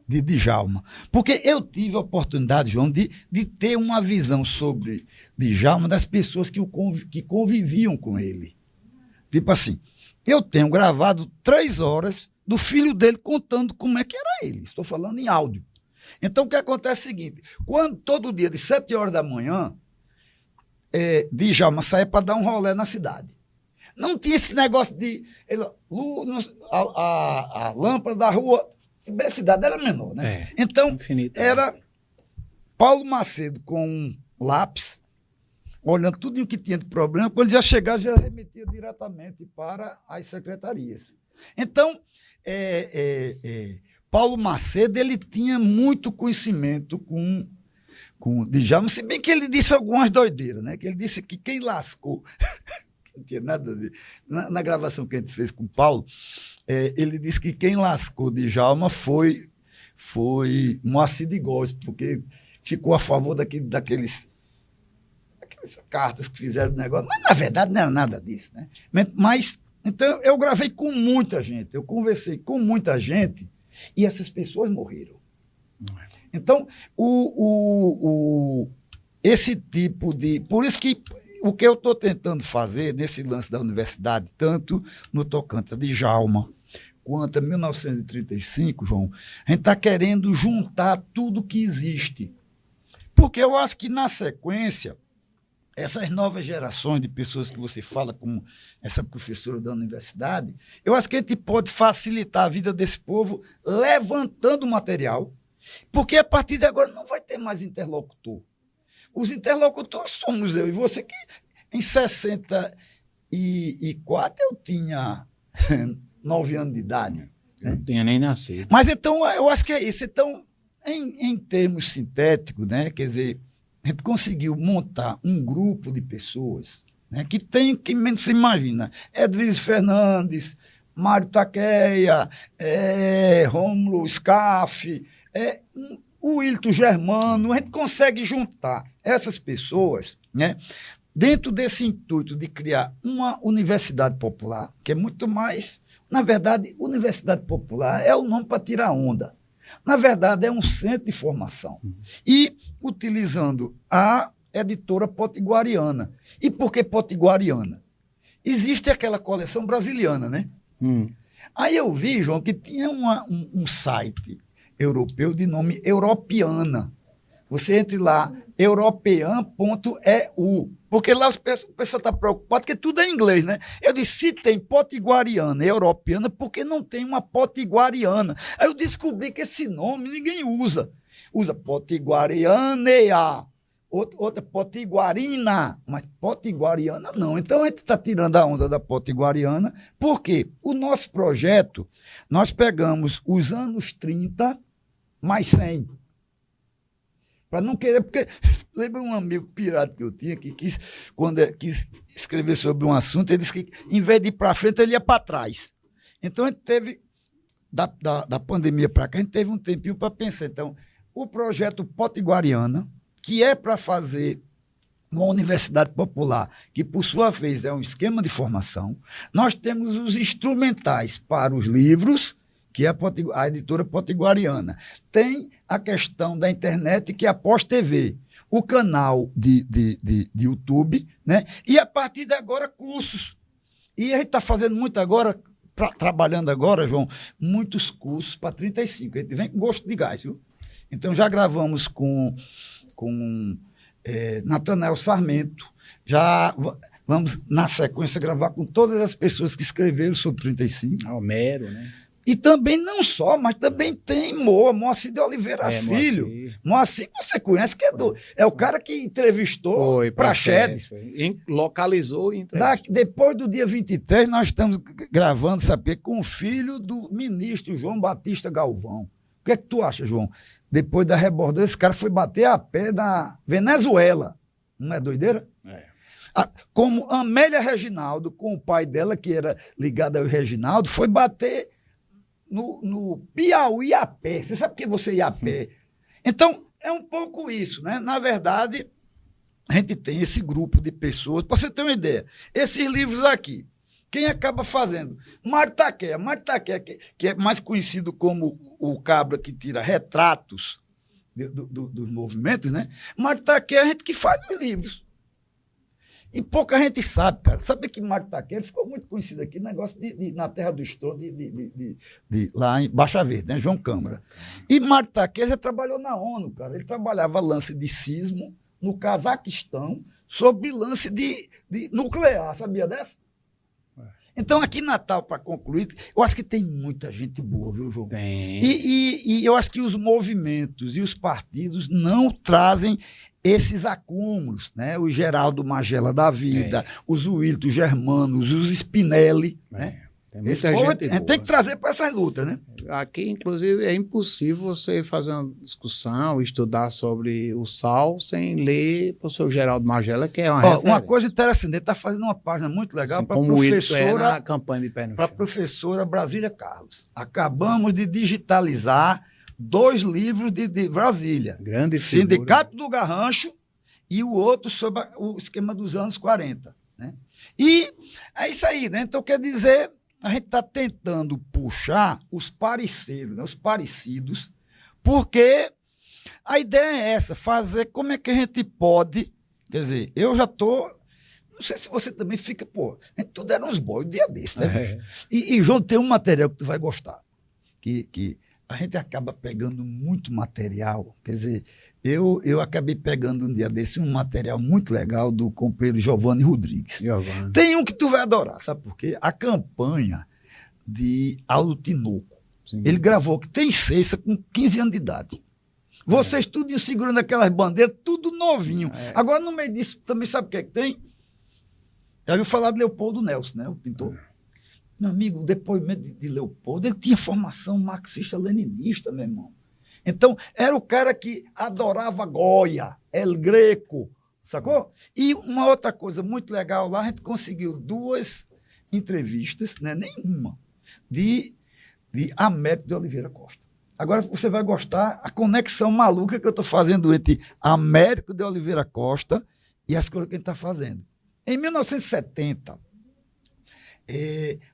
Djalma. Porque eu tive a oportunidade, João, de ter uma visão sobre Djalma das pessoas que conviviam com ele. Tipo assim, eu tenho gravado 3 horas do filho dele contando como é que era ele. Estou falando em áudio. Então, o que acontece é o seguinte, quando todo dia, de 7 horas da manhã, Djalma saía para dar um rolê na cidade. Não tinha esse negócio de a lâmpada da rua, a cidade era menor, né? Então, infinito, era Paulo Macedo com um lápis, olhando tudo o que tinha de problema, quando já chegava, já remetia diretamente para as secretarias. Então, Paulo Macedo, ele tinha muito conhecimento com Djalma, se bem que ele disse algumas doideiras, né? Que ele disse que quem lascou, não tinha nada a ver, na gravação que a gente fez com o Paulo, ele disse que quem lascou Djalma foi Moacir de Góes, porque ficou a favor daqueles cartas que fizeram do negócio, mas na verdade não era nada disso, né? Mas, então, eu gravei com muita gente, eu conversei com muita gente e essas pessoas morreram. Então, esse tipo de... Por isso que o que eu estou tentando fazer nesse lance da universidade, tanto no tocante a Djalma, quanto a 1935, João, a gente está querendo juntar tudo que existe. Porque eu acho que, na sequência, essas novas gerações de pessoas que você fala, como essa professora da universidade, eu acho que a gente pode facilitar a vida desse povo levantando material, porque a partir de agora não vai ter mais interlocutor. Os interlocutores somos eu e você, que em 64 eu tinha 9 anos de idade. Né? Não tinha nem nascido. Mas então, eu acho que é isso. Então, em termos sintéticos, né, quer dizer, a gente conseguiu montar um grupo de pessoas, né, que tem, que menos se imagina, Edris Fernandes, Mário Taqueia, Rômulo Scaff, o Wilton Germano, a gente consegue juntar essas pessoas, né, dentro desse intuito de criar uma universidade popular, que é muito mais... Na verdade, Universidade Popular é o nome para tirar onda. Na verdade, é um centro de formação. E utilizando a editora potiguariana. E por que potiguariana? Existe aquela coleção brasiliana, né? Aí eu vi, João, que tinha um site europeu de nome Europeana. Você entre lá, european.eu, porque lá o pessoal está preocupado, porque tudo é inglês, né? Eu disse, se tem potiguariana e europeana, por que não tem uma potiguariana? Aí eu descobri que esse nome ninguém usa. Usa potiguariana, outra potiguarina, mas potiguariana não. Então a gente está tirando a onda da potiguariana, porque o nosso projeto, nós pegamos os anos 30 mais 100. Para não querer, porque lembra um amigo pirata que eu tinha, que quando quis escrever sobre um assunto, ele disse que, em vez de ir para frente, ele ia para trás. Então, a gente teve, da pandemia para cá, a gente teve um tempinho para pensar. Então, o projeto Potiguariana, que é para fazer uma universidade popular, que, por sua vez, é um esquema de formação, nós temos os instrumentais para os livros, que é a editora potiguariana. Tem a questão da internet, que é a Pós-TV, o canal de YouTube, né? E a partir de agora, cursos. E a gente está fazendo muito agora, trabalhando agora, João, muitos cursos para 35. A gente vem com gosto de gás, viu? Então, já gravamos com Natanael Sarmento, já vamos, na sequência, gravar com todas as pessoas que escreveram sobre 35. Homero, né? E também não só, mas também tem Moacir de Oliveira Filho. Moacir, você conhece, que é o cara que entrevistou Praxedes. Localizou e entrevistou. Depois do dia 23, nós estamos gravando, sabe, com o filho do ministro João Batista Galvão. O que é que tu acha, João? Depois da rebordada, esse cara foi bater a pé na Venezuela. Não é doideira? Como Amélia Reginaldo, com o pai dela, que era ligado ao Reginaldo, foi bater no Piauí a pé. Você sabe que você ia a pé. Então, é um pouco isso, né? Na verdade, a gente tem esse grupo de pessoas. Para você ter uma ideia, esses livros aqui, Quem acaba fazendo? Mário Taquera. Mário Taquera, que é mais conhecido como o cabra que tira retratos dos movimentos, né? Mário Taquera é a gente que faz os livros. E pouca gente sabe, cara. Sabe que Mário Taquera ficou muito conhecido aqui, negócio na Terra do Estou, lá em Baixa Verde, né? João Câmara. E Mário Taquera já trabalhou na ONU, cara. Ele trabalhava lance de sismo no Cazaquistão, sob lance de nuclear. Sabia dessa? Então, aqui em Natal, para concluir, eu acho que tem muita gente boa, viu, João? Tem. E eu acho que os movimentos e os partidos não trazem esses acúmulos, né? O Geraldo Magela da vida, os Wilton Germanos, os Spinelli, né? Tem muita gente a gente tem que trazer para essas lutas, né? Aqui, inclusive, é impossível você fazer uma discussão, estudar sobre o sal sem ler o professor Geraldo Magela, que é uma coisa interessante, ele está fazendo uma página muito legal assim, para a professora, na campanha de pé no para a professora Brasília Carlos. Acabamos de digitalizar 2 livros de Brasília. Grande Sindicato do Garrancho e o outro sobre o esquema dos anos 40. Né? E é isso aí, né? Então, quer dizer, a gente está tentando puxar os parceiros, né? Os parecidos, porque a ideia é essa, fazer como é que a gente pode, quer dizer, eu já estou, não sei se você também fica, a gente tudo era uns bois, um dia desse, né? E João, tem um material que tu vai gostar, que a gente acaba pegando muito material, quer dizer, eu acabei pegando um dia desse um material muito legal do companheiro Giovanni Rodrigues. Tem um que tu vai adorar, sabe por quê? A campanha de Aldo Tinoco. Sim. Ele gravou, que tem Cessa com 15 anos de idade. Vocês tudo segurando aquelas bandeiras, tudo novinho. Agora, no meio disso, também sabe o que é que tem? Já viu falar de Leopoldo Nelson, né? O pintor. Meu amigo, o depoimento de Leopoldo, ele tinha formação marxista-leninista, meu irmão. Então, era o cara que adorava Goya, El Greco, sacou? E uma outra coisa muito legal lá, a gente conseguiu 2 entrevistas, né, nenhuma, de Américo de Oliveira Costa. Agora você vai gostar a conexão maluca que eu estou fazendo entre Américo de Oliveira Costa e as coisas que a gente está fazendo. Em 1970,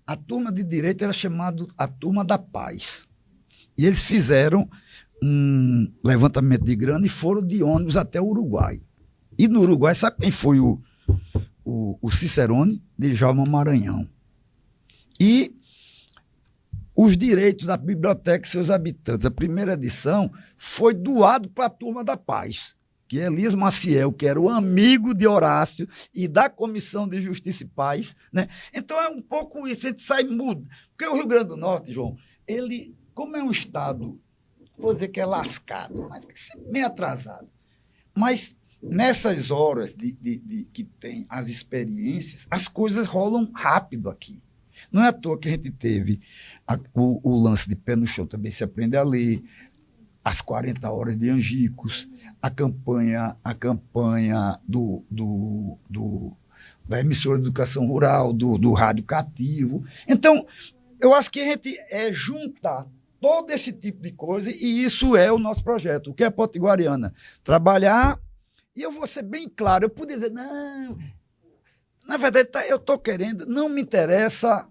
a turma de direita era chamada a Turma da Paz. E eles fizeram um levantamento de grana e foram de ônibus até o Uruguai. E no Uruguai, sabe quem foi o Cicerone? Djalma Maranhão. E os direitos da biblioteca e seus habitantes. A primeira edição foi doado para a Turma da Paz, que é Elias Maciel, que era o amigo de Horácio e da Comissão de Justiça e Paz. Né? Então é um pouco isso, a gente sai mudo. Porque o Rio Grande do Norte, João, ele, como é um estado, vou dizer que é lascado, mas meio atrasado. Mas nessas horas que tem as experiências, as coisas rolam rápido aqui. Não é à toa que a gente teve o lance de pé no chão, também se aprende a ler, as 40 horas de Angicos, a campanha da emissora de educação rural, do rádio cativo. Então, eu acho que a gente juntar todo esse tipo de coisa, e isso é o nosso projeto. O que é Potiguariana? Trabalhar, e eu vou ser bem claro, eu podia dizer, não, na verdade, eu estou querendo, não me interessa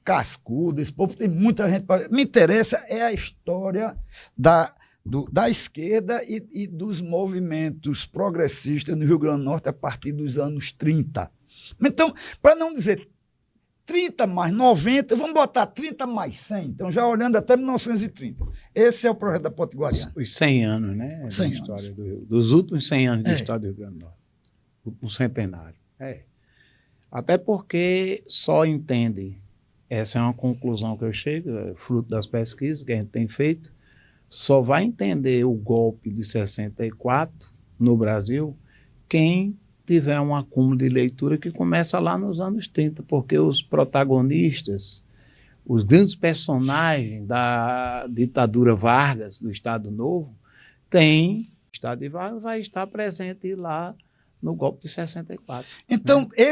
cascudo, esse povo tem muita gente, me interessa é a história da esquerda e dos movimentos progressistas no Rio Grande do Norte a partir dos anos 30. Então, para não dizer 30 mais 90, vamos botar 30 mais 100, então já olhando até 1930. Esse é o projeto da Potiguariana. Os 100 anos, né? 100 história anos. Do Rio, dos últimos 100 anos de história do Rio Grande do Norte. O centenário. Até porque só entende, essa é uma conclusão que eu chego, fruto das pesquisas que a gente tem feito, só vai entender o golpe de 64 no Brasil quem tiver um acúmulo de leitura que começa lá nos anos 30, porque os protagonistas, os grandes personagens da ditadura Vargas, do Estado Novo, o Estado de Vargas vai estar presente lá no golpe de 64. Então, né?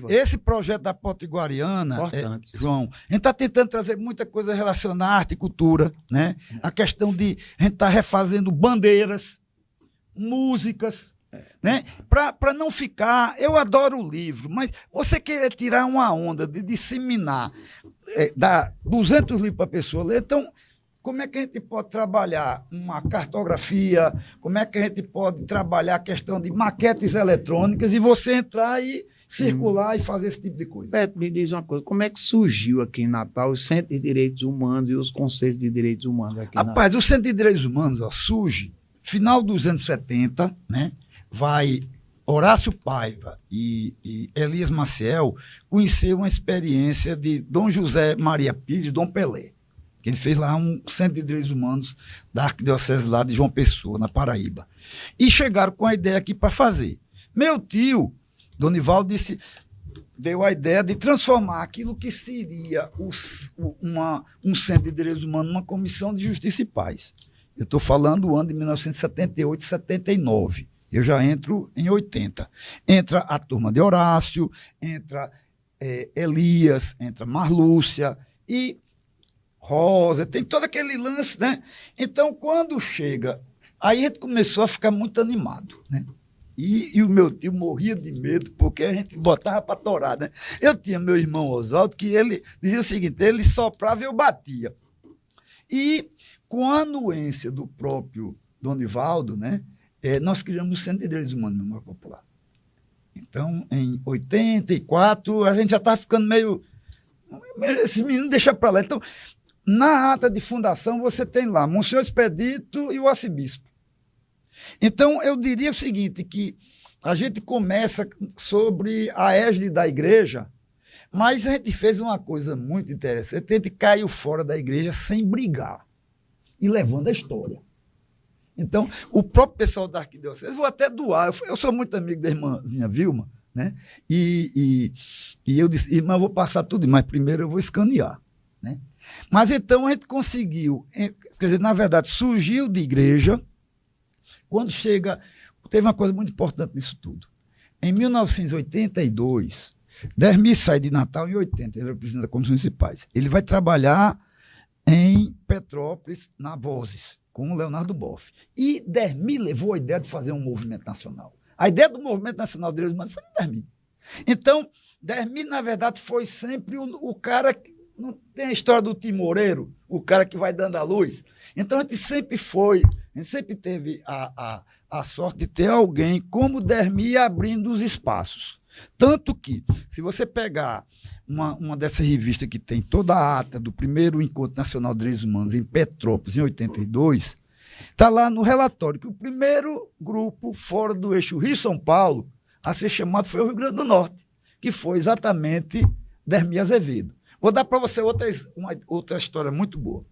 esse projeto da Potiguariana, João, a gente está tentando trazer muita coisa relacionada à arte e cultura, né? A questão de a gente estar refazendo bandeiras, músicas, Né? Para não ficar... Eu adoro o livro, mas você querer tirar uma onda de disseminar, dar 200 livros para a pessoa ler, então... Como é que a gente pode trabalhar uma cartografia? Como é que a gente pode trabalhar a questão de maquetes eletrônicas e você entrar e circular e fazer esse tipo de coisa? Beto, me diz uma coisa, como é que surgiu aqui em Natal o Centro de Direitos Humanos e os Conselhos de Direitos Humanos aqui em Natal? Rapaz, o Centro de Direitos Humanos surge final dos anos 70, né? Vai Horácio Paiva e Elias Maciel conhecer uma experiência de Dom José Maria Pires, Dom Pelé. Ele fez lá um Centro de Direitos Humanos da Arquidiocese lá de João Pessoa, na Paraíba. E chegaram com a ideia aqui para fazer. Meu tio, Donivaldo, deu a ideia de transformar aquilo que seria um Centro de Direitos Humanos numa comissão de justiça e paz. Eu estou falando do ano de 1978 e 79. Eu já entro em 80. Entra a turma de Horácio, entra Elias, entra Marlúcia e Rosa, tem todo aquele lance, né? Então, quando chega, aí a gente começou a ficar muito animado, né? E o meu tio morria de medo, porque a gente botava para torar, né? Eu tinha meu irmão Oswaldo, que ele dizia o seguinte, ele soprava e eu batia. E com a anuência do próprio Donivaldo, né? Nós criamos o Centro de Direitos Humanos de Memória Popular. Então, em 84, a gente já estava ficando meio... Esse menino deixa para lá. Então, na ata de fundação, você tem lá Monsenhor Expedito e o arcebispo. Então, eu diria o seguinte, que a gente começa sobre a égide da igreja, mas a gente fez uma coisa muito interessante, a gente caiu fora da igreja sem brigar e levando a história. Então, o próprio pessoal da arquidiocese, eu vou até doar, eu sou muito amigo da irmãzinha Vilma, né? E eu disse, irmã, eu vou passar tudo, mas primeiro eu vou escanear, né? Mas então a gente conseguiu, quer dizer, na verdade, surgiu de igreja, quando chega, teve uma coisa muito importante nisso tudo. Em 1982, Dermi sai de Natal em 80, ele era presidente da Comissão Municipais. Ele vai trabalhar em Petrópolis, na Vozes, com o Leonardo Boff. E Dermi levou a ideia de fazer um movimento nacional. A ideia do Movimento Nacional de Direitos Humanos foi de Dermi. Então, Dermi, na verdade, foi sempre o cara que... Não tem a história do timoreiro, o cara que vai dando a luz. Então, a gente sempre teve a sorte de ter alguém como Dermi abrindo os espaços. Tanto que, se você pegar uma dessas revistas que tem toda a ata do primeiro Encontro Nacional de Direitos Humanos em Petrópolis, em 82, está lá no relatório que o primeiro grupo fora do eixo Rio-São Paulo a ser chamado foi o Rio Grande do Norte, que foi exatamente Dermi Azevedo. Vou dar para você outra história muito boa.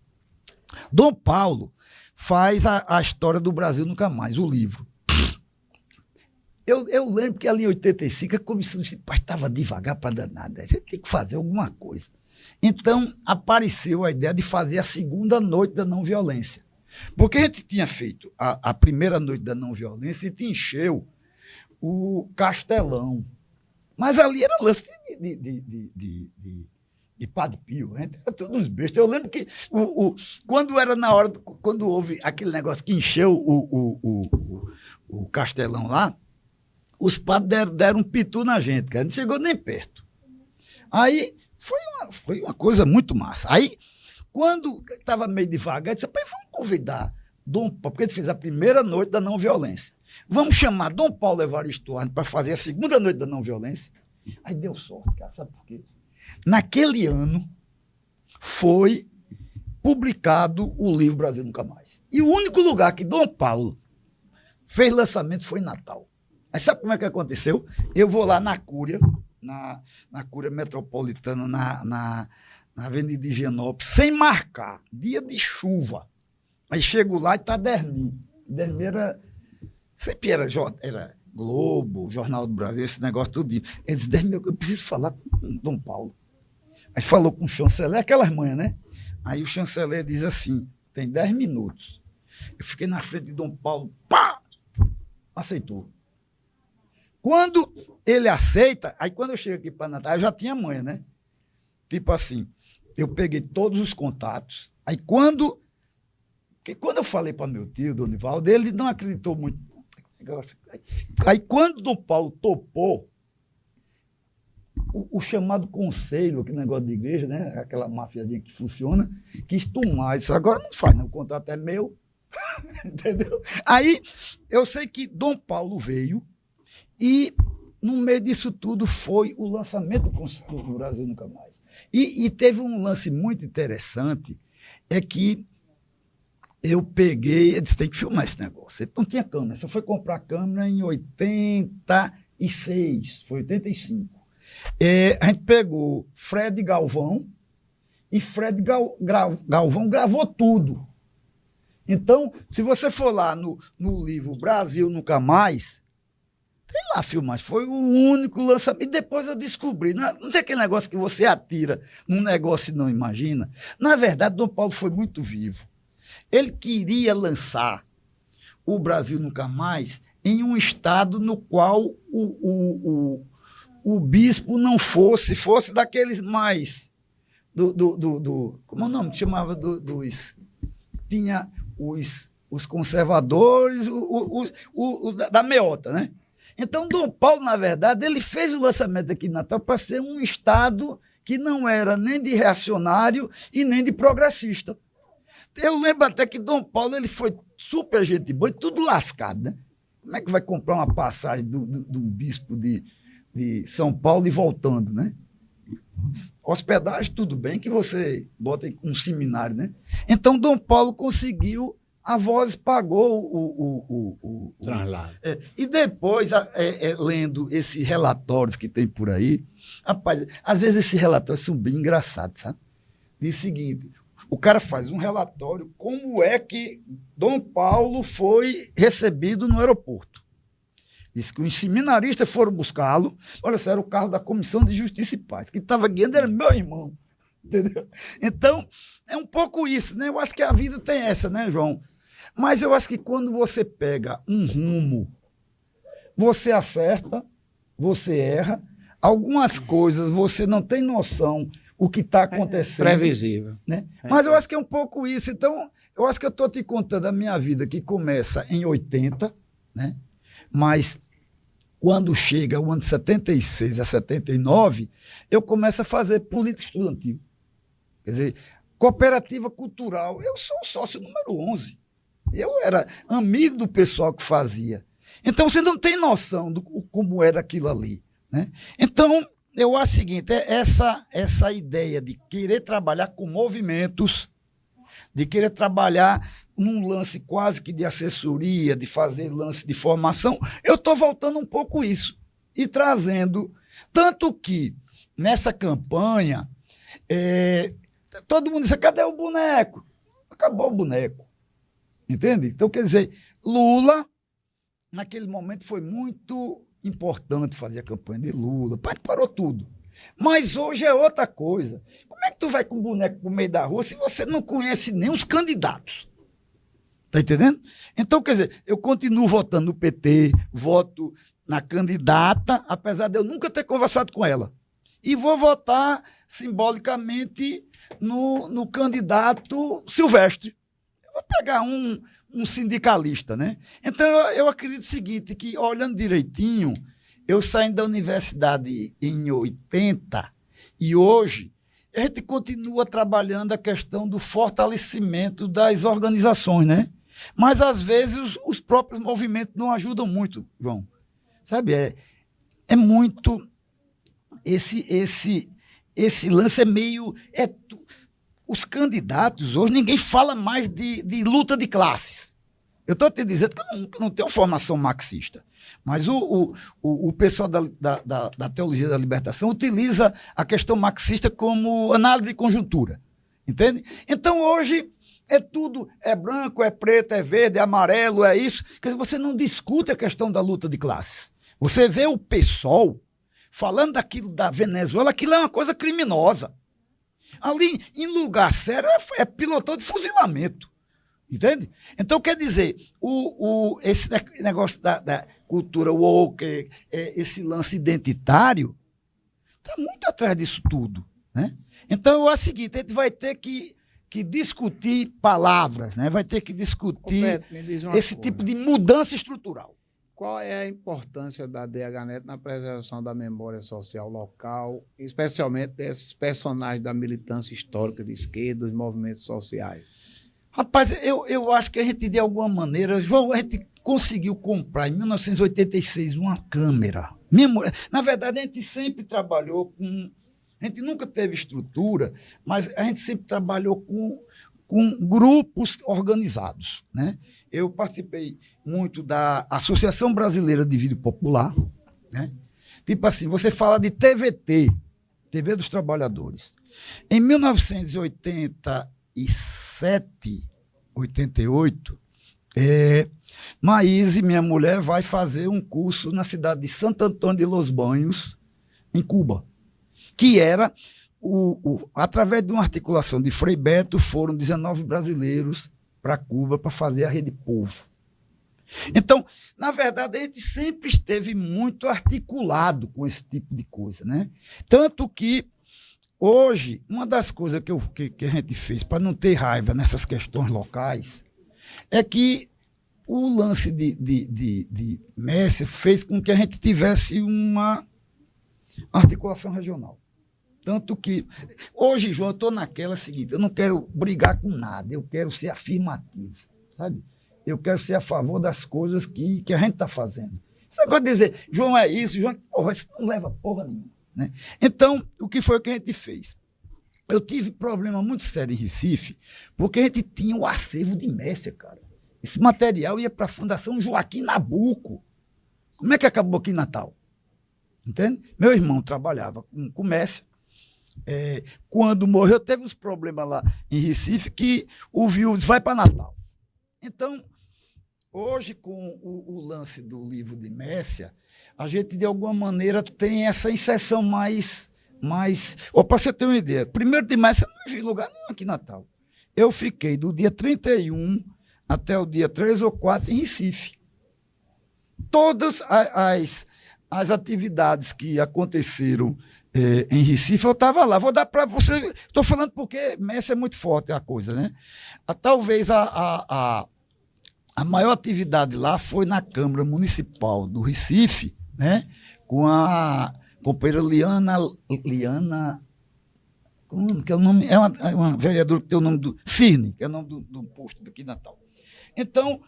Dom Paulo faz a história do Brasil Nunca Mais, o livro. Eu lembro que ali em 85 a comissão de paz estava devagar para danada. A gente tem que fazer alguma coisa. Então, apareceu a ideia de fazer a segunda noite da não violência. Porque a gente tinha feito a primeira noite da não violência e te encheu o Castelão. Mas ali era lance de Padre Pio, a gente era todos uns bestas. Eu lembro que quando era na hora, quando houve aquele negócio que encheu o Castelão lá, os padres deram um pitu na gente, cara. Não chegou nem perto. Aí foi uma coisa muito massa. Aí, quando estava meio devagar, eu disse, pai, vamos convidar Dom Paulo, porque ele fez a primeira noite da não violência. Vamos chamar Dom Paulo Evaristo Arnes para fazer a segunda noite da não violência. Aí deu sorte, cara, sabe por quê? Naquele ano foi publicado o livro Brasil Nunca Mais. E o único lugar que Dom Paulo fez lançamento foi em Natal. Aí sabe como é que aconteceu? Eu vou lá na Cúria, na Cúria Metropolitana, na Avenida de Higienópolis, sem marcar, dia de chuva. Aí chego lá e está Dermi. Dermi sempre era Globo, Jornal do Brasil, esse negócio tudo. Ele disse, Dermi, eu preciso falar com Dom Paulo. Aí falou com o chanceler, aquelas manhas, né? Aí o chanceler diz assim, tem 10 minutos. Eu fiquei na frente de Dom Paulo, pá! Aceitou. Quando ele aceita, aí quando eu chego aqui para Natal, eu já tinha manha, né? Tipo assim, eu peguei todos os contatos. Aí quando eu falei para meu tio, Donivaldo, ele não acreditou muito. Aí, quando Dom Paulo topou, o chamado conselho, aquele negócio de igreja, né? Aquela mafiazinha que funciona, quis tomar isso. Agora não faz, não. O contrato é meu. Entendeu? Aí, eu sei que Dom Paulo veio e, no meio disso tudo, foi o lançamento do Brasil Nunca Mais. E teve um lance muito interessante, é que eu peguei, eu disse, tem que filmar esse negócio. Ele não tinha câmera, só foi comprar câmera em 86, foi 85. A gente pegou Fred Galvão e Fred Galvão gravou tudo. Então, se você for lá no livro Brasil Nunca Mais, tem lá filmagem. Foi o único lançamento. E depois eu descobri, não tem aquele negócio que você atira num negócio e não imagina. Na verdade, Dom Paulo foi muito vivo. Ele queria lançar o Brasil Nunca Mais em um estado no qual o bispo não fosse daqueles mais como é o nome? Chamava tinha os conservadores, da meiota, né? Então, Dom Paulo, na verdade, ele fez o lançamento aqui em Natal para ser um estado que não era nem de reacionário e nem de progressista. Eu lembro até que Dom Paulo ele foi super gente boa, tudo lascado, né? Como é que vai comprar uma passagem do bispo de São Paulo e voltando, né? Hospedagem, tudo bem que você bota um seminário, né? Então, Dom Paulo conseguiu, a Voz pagou o translado. E depois, lendo esses relatórios que tem por aí, rapaz, às vezes esses relatórios são bem engraçados, sabe? Diz o seguinte, o cara faz um relatório como é que Dom Paulo foi recebido no aeroporto. Diz que os seminaristas foram buscá-lo. Olha só, era o carro da Comissão de Justiça e Paz. Quem estava guiando era meu irmão. Entendeu? Então, é um pouco isso, né? Eu acho que a vida tem essa, né, João? Mas eu acho que quando você pega um rumo, você acerta, você erra. Algumas coisas você não tem noção o que está acontecendo. Previsível. Né? Mas eu acho que é um pouco isso. Então, eu acho que eu estou te contando a minha vida, que começa em 80, né? Mas quando chega o ano de 76 a 79, eu começo a fazer política estudantil. Quer dizer, cooperativa cultural. Eu sou o sócio número 11. Eu era amigo do pessoal que fazia. Então, você não tem noção de como era aquilo ali. Né? Então, eu acho o seguinte, essa ideia de querer trabalhar com movimentos, de querer trabalhar num lance quase que de assessoria, de fazer lance de formação, eu estou voltando um pouco isso e trazendo. Tanto que, nessa campanha, todo mundo disse, cadê o boneco? Acabou o boneco. Entende? Então, quer dizer, Lula, naquele momento, foi muito importante fazer a campanha de Lula, parou tudo. Mas hoje é outra coisa. Como é que tu vai com o boneco no meio da rua se você não conhece nem os candidatos? Está entendendo? Então, quer dizer, eu continuo votando no PT, voto na candidata, apesar de eu nunca ter conversado com ela. E vou votar simbolicamente no candidato Silvestre. Eu vou pegar um sindicalista, né? Então, eu acredito o seguinte, que olhando direitinho, eu saindo da universidade em 80 e hoje a gente continua trabalhando a questão do fortalecimento das organizações, né? Mas, às vezes, os próprios movimentos não ajudam muito, João. Sabe, é muito... Esse lance é meio... Os candidatos, hoje, ninguém fala mais de luta de classes. Eu estou te dizendo que eu não tenho formação marxista. Mas o pessoal da teologia da libertação utiliza a questão marxista como análise de conjuntura. Entende? Então, hoje, tudo, é branco, é preto, é verde, é amarelo, é isso. Quer dizer, você não discute a questão da luta de classes. Você vê o PSOL falando daquilo da Venezuela, aquilo é uma coisa criminosa. Ali, em lugar sério, é pilotão de fuzilamento. Entende? Então, quer dizer, esse negócio da cultura woke, esse lance identitário, está muito atrás disso tudo. Né? Então, é o seguinte, a gente vai ter que discutir palavras, né? Vai ter que discutir esse tipo de mudança estrutural. qual é a importância da DHNet na preservação da memória social local, especialmente desses personagens da militância histórica de esquerda, dos movimentos sociais? Rapaz, eu acho que a gente, de alguma maneira, João, a gente conseguiu comprar em 1986 uma câmera. Na verdade, a gente sempre trabalhou com... A gente nunca teve estrutura, mas a gente sempre trabalhou com grupos organizados, né? Eu participei muito da Associação Brasileira de Vídeo Popular, né? Tipo assim, você fala de TVT, TV dos Trabalhadores. Em 1987, 88, Maíse, minha mulher, vai fazer um curso na cidade de Santo Antônio de Los Banhos, em Cuba, que era, através de uma articulação de Frei Beto, foram 19 brasileiros para Cuba para fazer a Rede Povo. Então, na verdade, a gente sempre esteve muito articulado com esse tipo de coisa, né? Tanto que, hoje, uma das coisas que a gente fez para não ter raiva nessas questões locais é que o lance de Messi fez com que a gente tivesse uma articulação regional. Tanto que, hoje, João, eu estou naquela seguinte, eu não quero brigar com nada, eu quero ser afirmativo, sabe? Eu quero ser a favor das coisas que a gente está fazendo. Você pode dizer, João é isso, João, porra, isso não leva porra nenhuma, né? Então, o que foi que a gente fez? Eu tive problema muito sério em Recife, porque a gente tinha o acervo de Messia, cara. Esse material ia para a Fundação Joaquim Nabuco. Como é que acabou aqui em Natal? Entende? Meu irmão trabalhava com Messia. Quando morreu, teve uns problemas lá em Recife que o viúvo disse, vai para Natal. Então, hoje, com o lance do livro de Messia, a gente, de alguma maneira, tem essa inserção mais... Para você ter uma ideia, primeiro de Messia, eu não vi lugar nenhum aqui em Natal. Eu fiquei do dia 31 até o dia 3 ou 4 em Recife. Todas as atividades que aconteceram em Recife, eu estava lá. Vou dar para você... Estou falando porque Messia é muito forte a coisa, né? Talvez a maior atividade lá foi na Câmara Municipal do Recife, né? Com a companheira Liana... Como que é o nome? É uma vereadora que tem o nome do... Cirne, que é o nome do posto daqui em Natal. Então,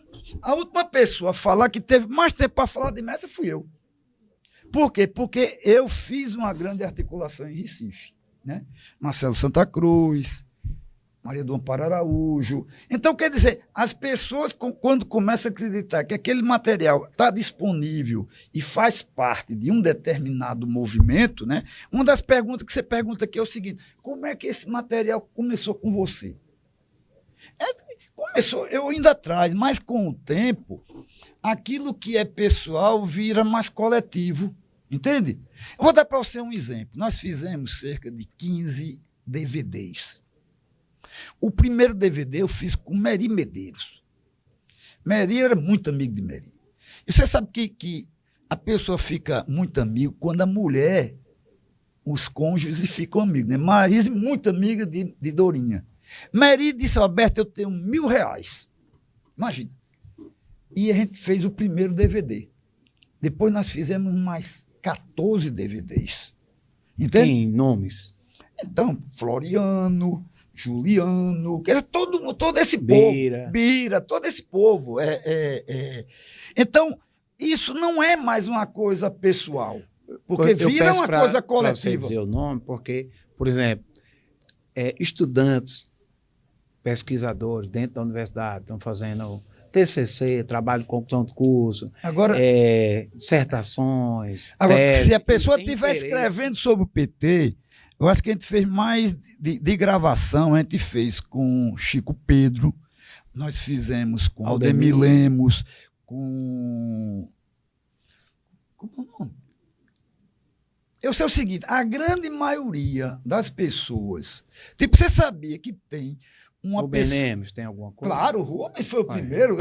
a última pessoa a falar que teve mais tempo para falar de Messia fui eu. Por quê? Porque eu fiz uma grande articulação em Recife, né? Marcelo Santa Cruz, Maria do Amparo Araújo. Então, quer dizer, as pessoas, quando começam a acreditar que aquele material está disponível e faz parte de um determinado movimento, né? Uma das perguntas que você pergunta aqui é o seguinte, como é que esse material começou com você? Começou, eu indo atrás, mas com o tempo, aquilo que é pessoal vira mais coletivo, entende? Eu vou dar para você um exemplo. Nós fizemos cerca de 15 DVDs. O primeiro DVD eu fiz com Meri Medeiros. Meri era muito amigo de Meri. E você sabe que a pessoa fica muito amigo quando a mulher, os cônjuges ficam amigos, né? Marise, muito amiga de Dorinha. Meri disse, Alberto, eu tenho R$1.000. Imagina. E a gente fez o primeiro DVD. Depois nós fizemos mais 14 DVDs. Entende? Tem nomes? Então, Floriano, Juliano, quer dizer, todo esse Bira. povo. Bira, todo esse povo. Então, isso não é mais uma coisa pessoal. Porque vira uma coisa coletiva. Você dizer o nome, porque, por exemplo, estudantes, pesquisadores dentro da universidade estão fazendo TCC, trabalho de conclusão de curso, agora, dissertações. Agora, teses, se a pessoa estiver escrevendo sobre o PT, eu acho que a gente fez mais de gravação, a gente fez com Chico Pedro, nós fizemos com Aldemir Lemos, com... Como é o nome? Eu sei o seguinte, a grande maioria das pessoas... Tipo, você sabia que tem uma Rubem pessoa... Lemos tem alguma coisa? Claro, o Rubens foi o primeiro.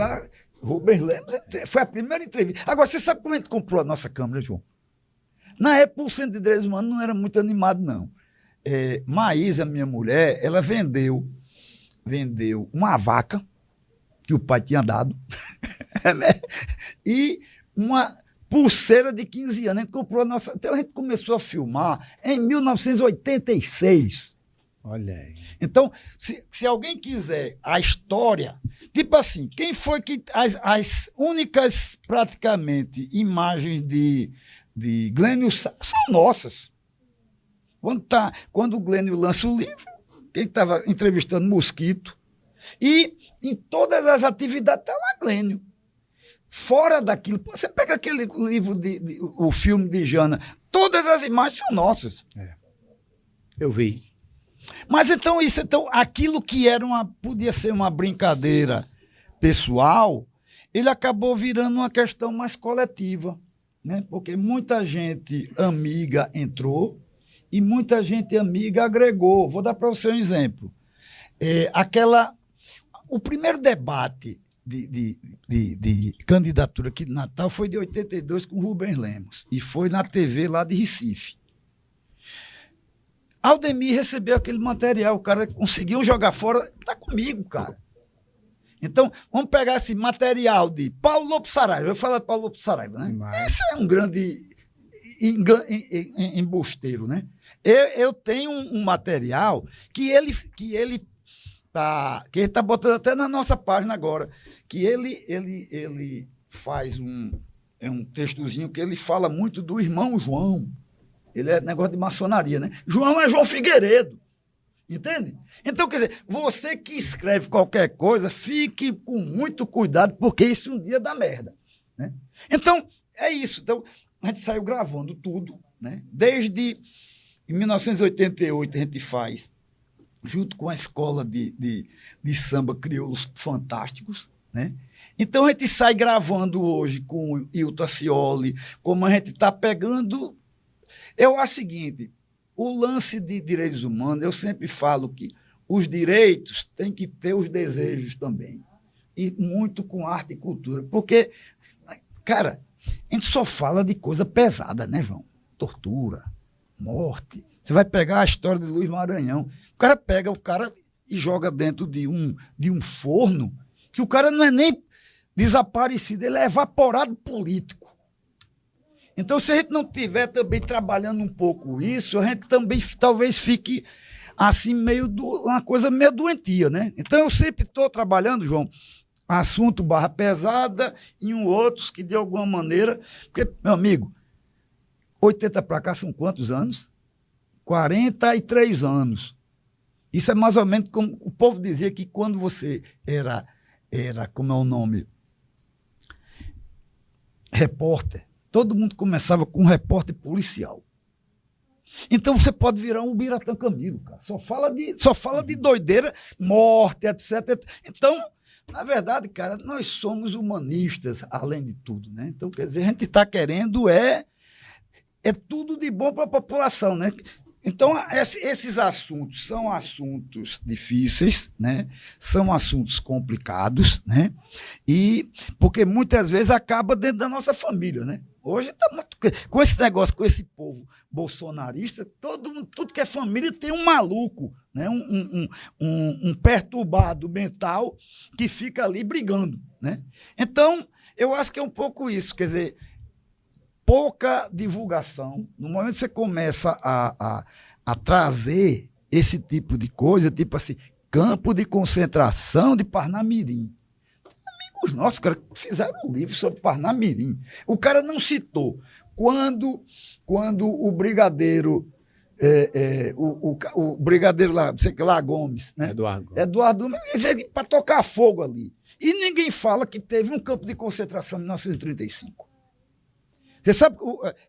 Rubens Lemos foi a primeira entrevista. Agora, você sabe como a gente comprou a nossa câmera, João? Na época, o Centro de Direitos Humanos não era muito animado, não. Maísa, minha mulher, ela vendeu uma vaca que o pai tinha dado e uma pulseira de 15 anos. A gente comprou a nossa. Então a gente começou a filmar em 1986. Olha aí. Então, se alguém quiser a história, tipo assim, quem foi que as únicas praticamente imagens de Glênio são nossas. Quando o Glênio lança o livro, quem estava entrevistando Mosquito, e em todas as atividades está lá Glênio. Fora daquilo, você pega aquele livro, o filme de Jana, todas as imagens são nossas. Eu vi. Mas então, aquilo que podia ser uma brincadeira pessoal, ele acabou virando uma questão mais coletiva, né? Porque muita gente amiga entrou e muita gente amiga agregou. Vou dar para você um exemplo. O primeiro debate de candidatura aqui de Natal foi de 82 com Rubens Lemos, e foi na TV lá de Recife. Aldemir recebeu aquele material, o cara conseguiu jogar fora, está comigo, cara. Então, vamos pegar esse material de Paulo Lopes Saraiva. Eu vou falar de Paulo Lopes Saraiva, né? Esse é um grande embusteiro, né? Eu tenho um material que ele está botando até na nossa página agora, que ele faz um textozinho que ele fala muito do irmão João. Ele é negócio de maçonaria, né? João é João Figueiredo, entende? Então, quer dizer, você que escreve qualquer coisa, fique com muito cuidado, porque isso um dia dá merda, né? Então, é isso. Então, a gente saiu gravando tudo, né? Desde em 1988 a gente faz, junto com a escola de samba Crioulos Fantásticos, né? Então, a gente sai gravando hoje com o Hilton Ascioli, como a gente está pegando. Eu acho o seguinte, o lance de direitos humanos, eu sempre falo que os direitos têm que ter os desejos também. E muito com arte e cultura. Porque, cara, a gente só fala de coisa pesada, né, João? Tortura, morte. Você vai pegar a história de Luiz Maranhão. O cara pega o cara e joga dentro de um forno, que o cara não é nem desaparecido, ele é evaporado político. Então, se a gente não estiver também trabalhando um pouco isso, a gente também talvez fique assim, uma coisa meio doentia, né? Então, eu sempre estou trabalhando, João, assunto barra pesada e outros que, de alguma maneira... Porque, meu amigo, 80 para cá são quantos anos? 43 anos. Isso é mais ou menos como o povo dizia que quando você era como é o nome? Repórter. Todo mundo começava com um repórter policial. Então você pode virar um Biratã Camilo, cara. Só fala de doideira, morte, etc. Então, na verdade, cara, nós somos humanistas, além de tudo, né? Então, quer dizer, a gente está querendo é tudo de bom para a população, né? Então, esses assuntos são assuntos difíceis, né? São assuntos complicados, né? E porque muitas vezes acaba dentro da nossa família, né? Hoje está muito. Com esse negócio, com esse povo bolsonarista, tudo que é família tem um maluco, né? Um perturbado mental que fica ali brigando, né? Então, eu acho que é um pouco isso, quer dizer, pouca divulgação. No momento que você começa a trazer esse tipo de coisa, tipo assim, campo de concentração de Parnamirim. Amigos nossos, cara, fizeram um livro sobre Parnamirim. O cara não citou. Quando o brigadeiro, o brigadeiro lá, não sei que lá, Gomes, né? Eduardo Gomes, ele veio para tocar fogo ali. E ninguém fala que teve um campo de concentração em 1935. Você sabe,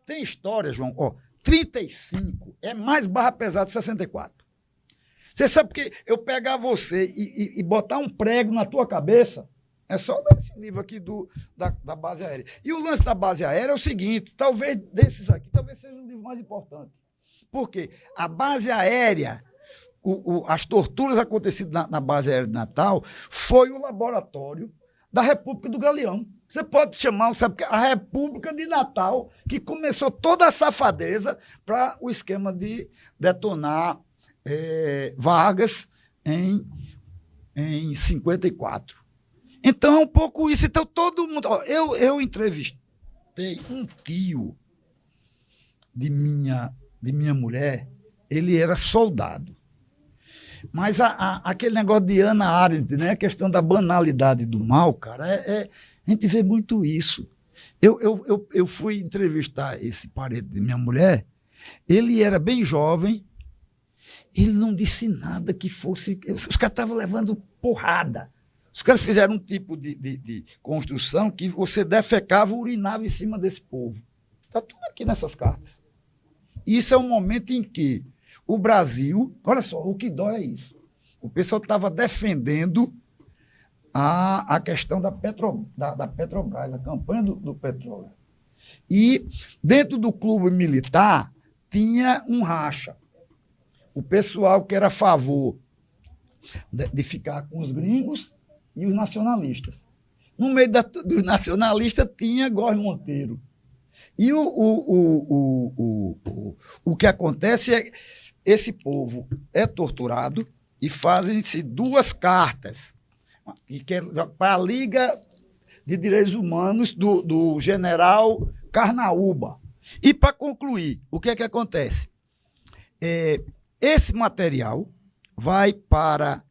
tem história, João, 35 é mais barra pesada de 64. Você sabe que eu pegar você e botar um prego na tua cabeça, é só ler esse livro aqui da base aérea. E o lance da base aérea é o seguinte, talvez desses aqui, talvez seja o livro mais importante. Por quê? A base aérea, as torturas acontecidas na base aérea de Natal, foi o laboratório da República do Galeão. Você pode chamar, sabe, a República de Natal, que começou toda a safadeza para o esquema de detonar Vargas em 54. Então, é um pouco isso. Então, todo mundo... eu entrevistei contei, um tio de minha mulher, ele era soldado. Mas aquele negócio de Hannah Arendt, né? A questão da banalidade do mal, cara, a gente vê muito isso. Eu fui entrevistar esse parente de minha mulher, ele era bem jovem, ele não disse nada que fosse... Os caras estavam levando porrada. Os caras fizeram um tipo de construção que você defecava, urinava em cima desse povo. Está tudo aqui nessas cartas. Isso é um momento em que o Brasil... Olha só, o que dói é isso. O pessoal estava defendendo a questão da Petrobras, a campanha do petróleo. E dentro do clube militar tinha um racha. O pessoal que era a favor de ficar com os gringos e os nacionalistas. No meio dos nacionalistas tinha Góes Monteiro. E o que acontece é que esse povo é torturado e fazem-se 2 cartas para a Liga de Direitos Humanos do general Carnaúba. E, para concluir, o que é que acontece? Esse material vai para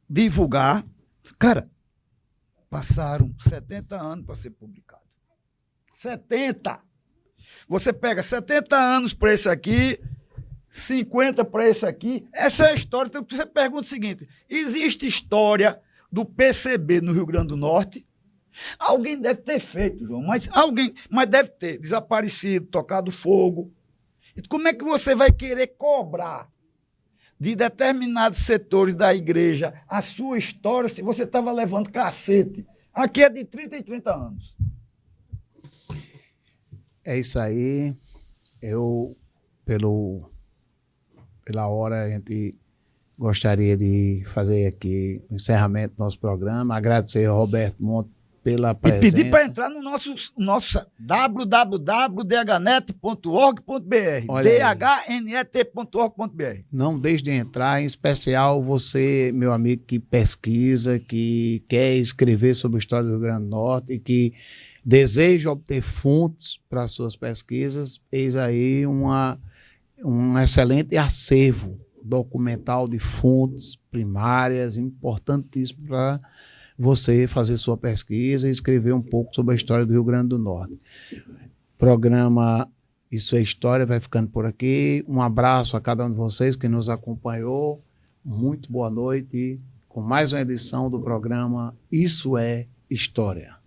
divulgar. Cara, passaram 70 anos para ser publicado. 70! Você pega 70 anos para esse aqui, 50 para esse aqui. Essa é a história. Então, você pergunta o seguinte: existe história do PCB no Rio Grande do Norte? Alguém deve ter feito, João, mas deve ter desaparecido, tocado fogo. Como é que você vai querer cobrar de determinados setores da igreja a sua história se você estava levando cacete? Aqui é de 30 em 30 anos. É isso aí. Pela hora, a gente gostaria de fazer aqui o encerramento do nosso programa. Agradecer ao Roberto Monte pela presença. E pedir para entrar no nosso www.dhnet.org.br. dhnet.org.br. Não deixe de entrar, em especial você, meu amigo, que pesquisa, que quer escrever sobre a história do Rio Grande do Norte e que deseja obter fontes para suas pesquisas. Eis aí um excelente acervo documental de fontes primárias, importantíssimo para você fazer sua pesquisa e escrever um pouco sobre a história do Rio Grande do Norte. Programa Isso é História vai ficando por aqui. Um abraço a cada um de vocês que nos acompanhou. Muito boa noite com mais uma edição do programa Isso é História.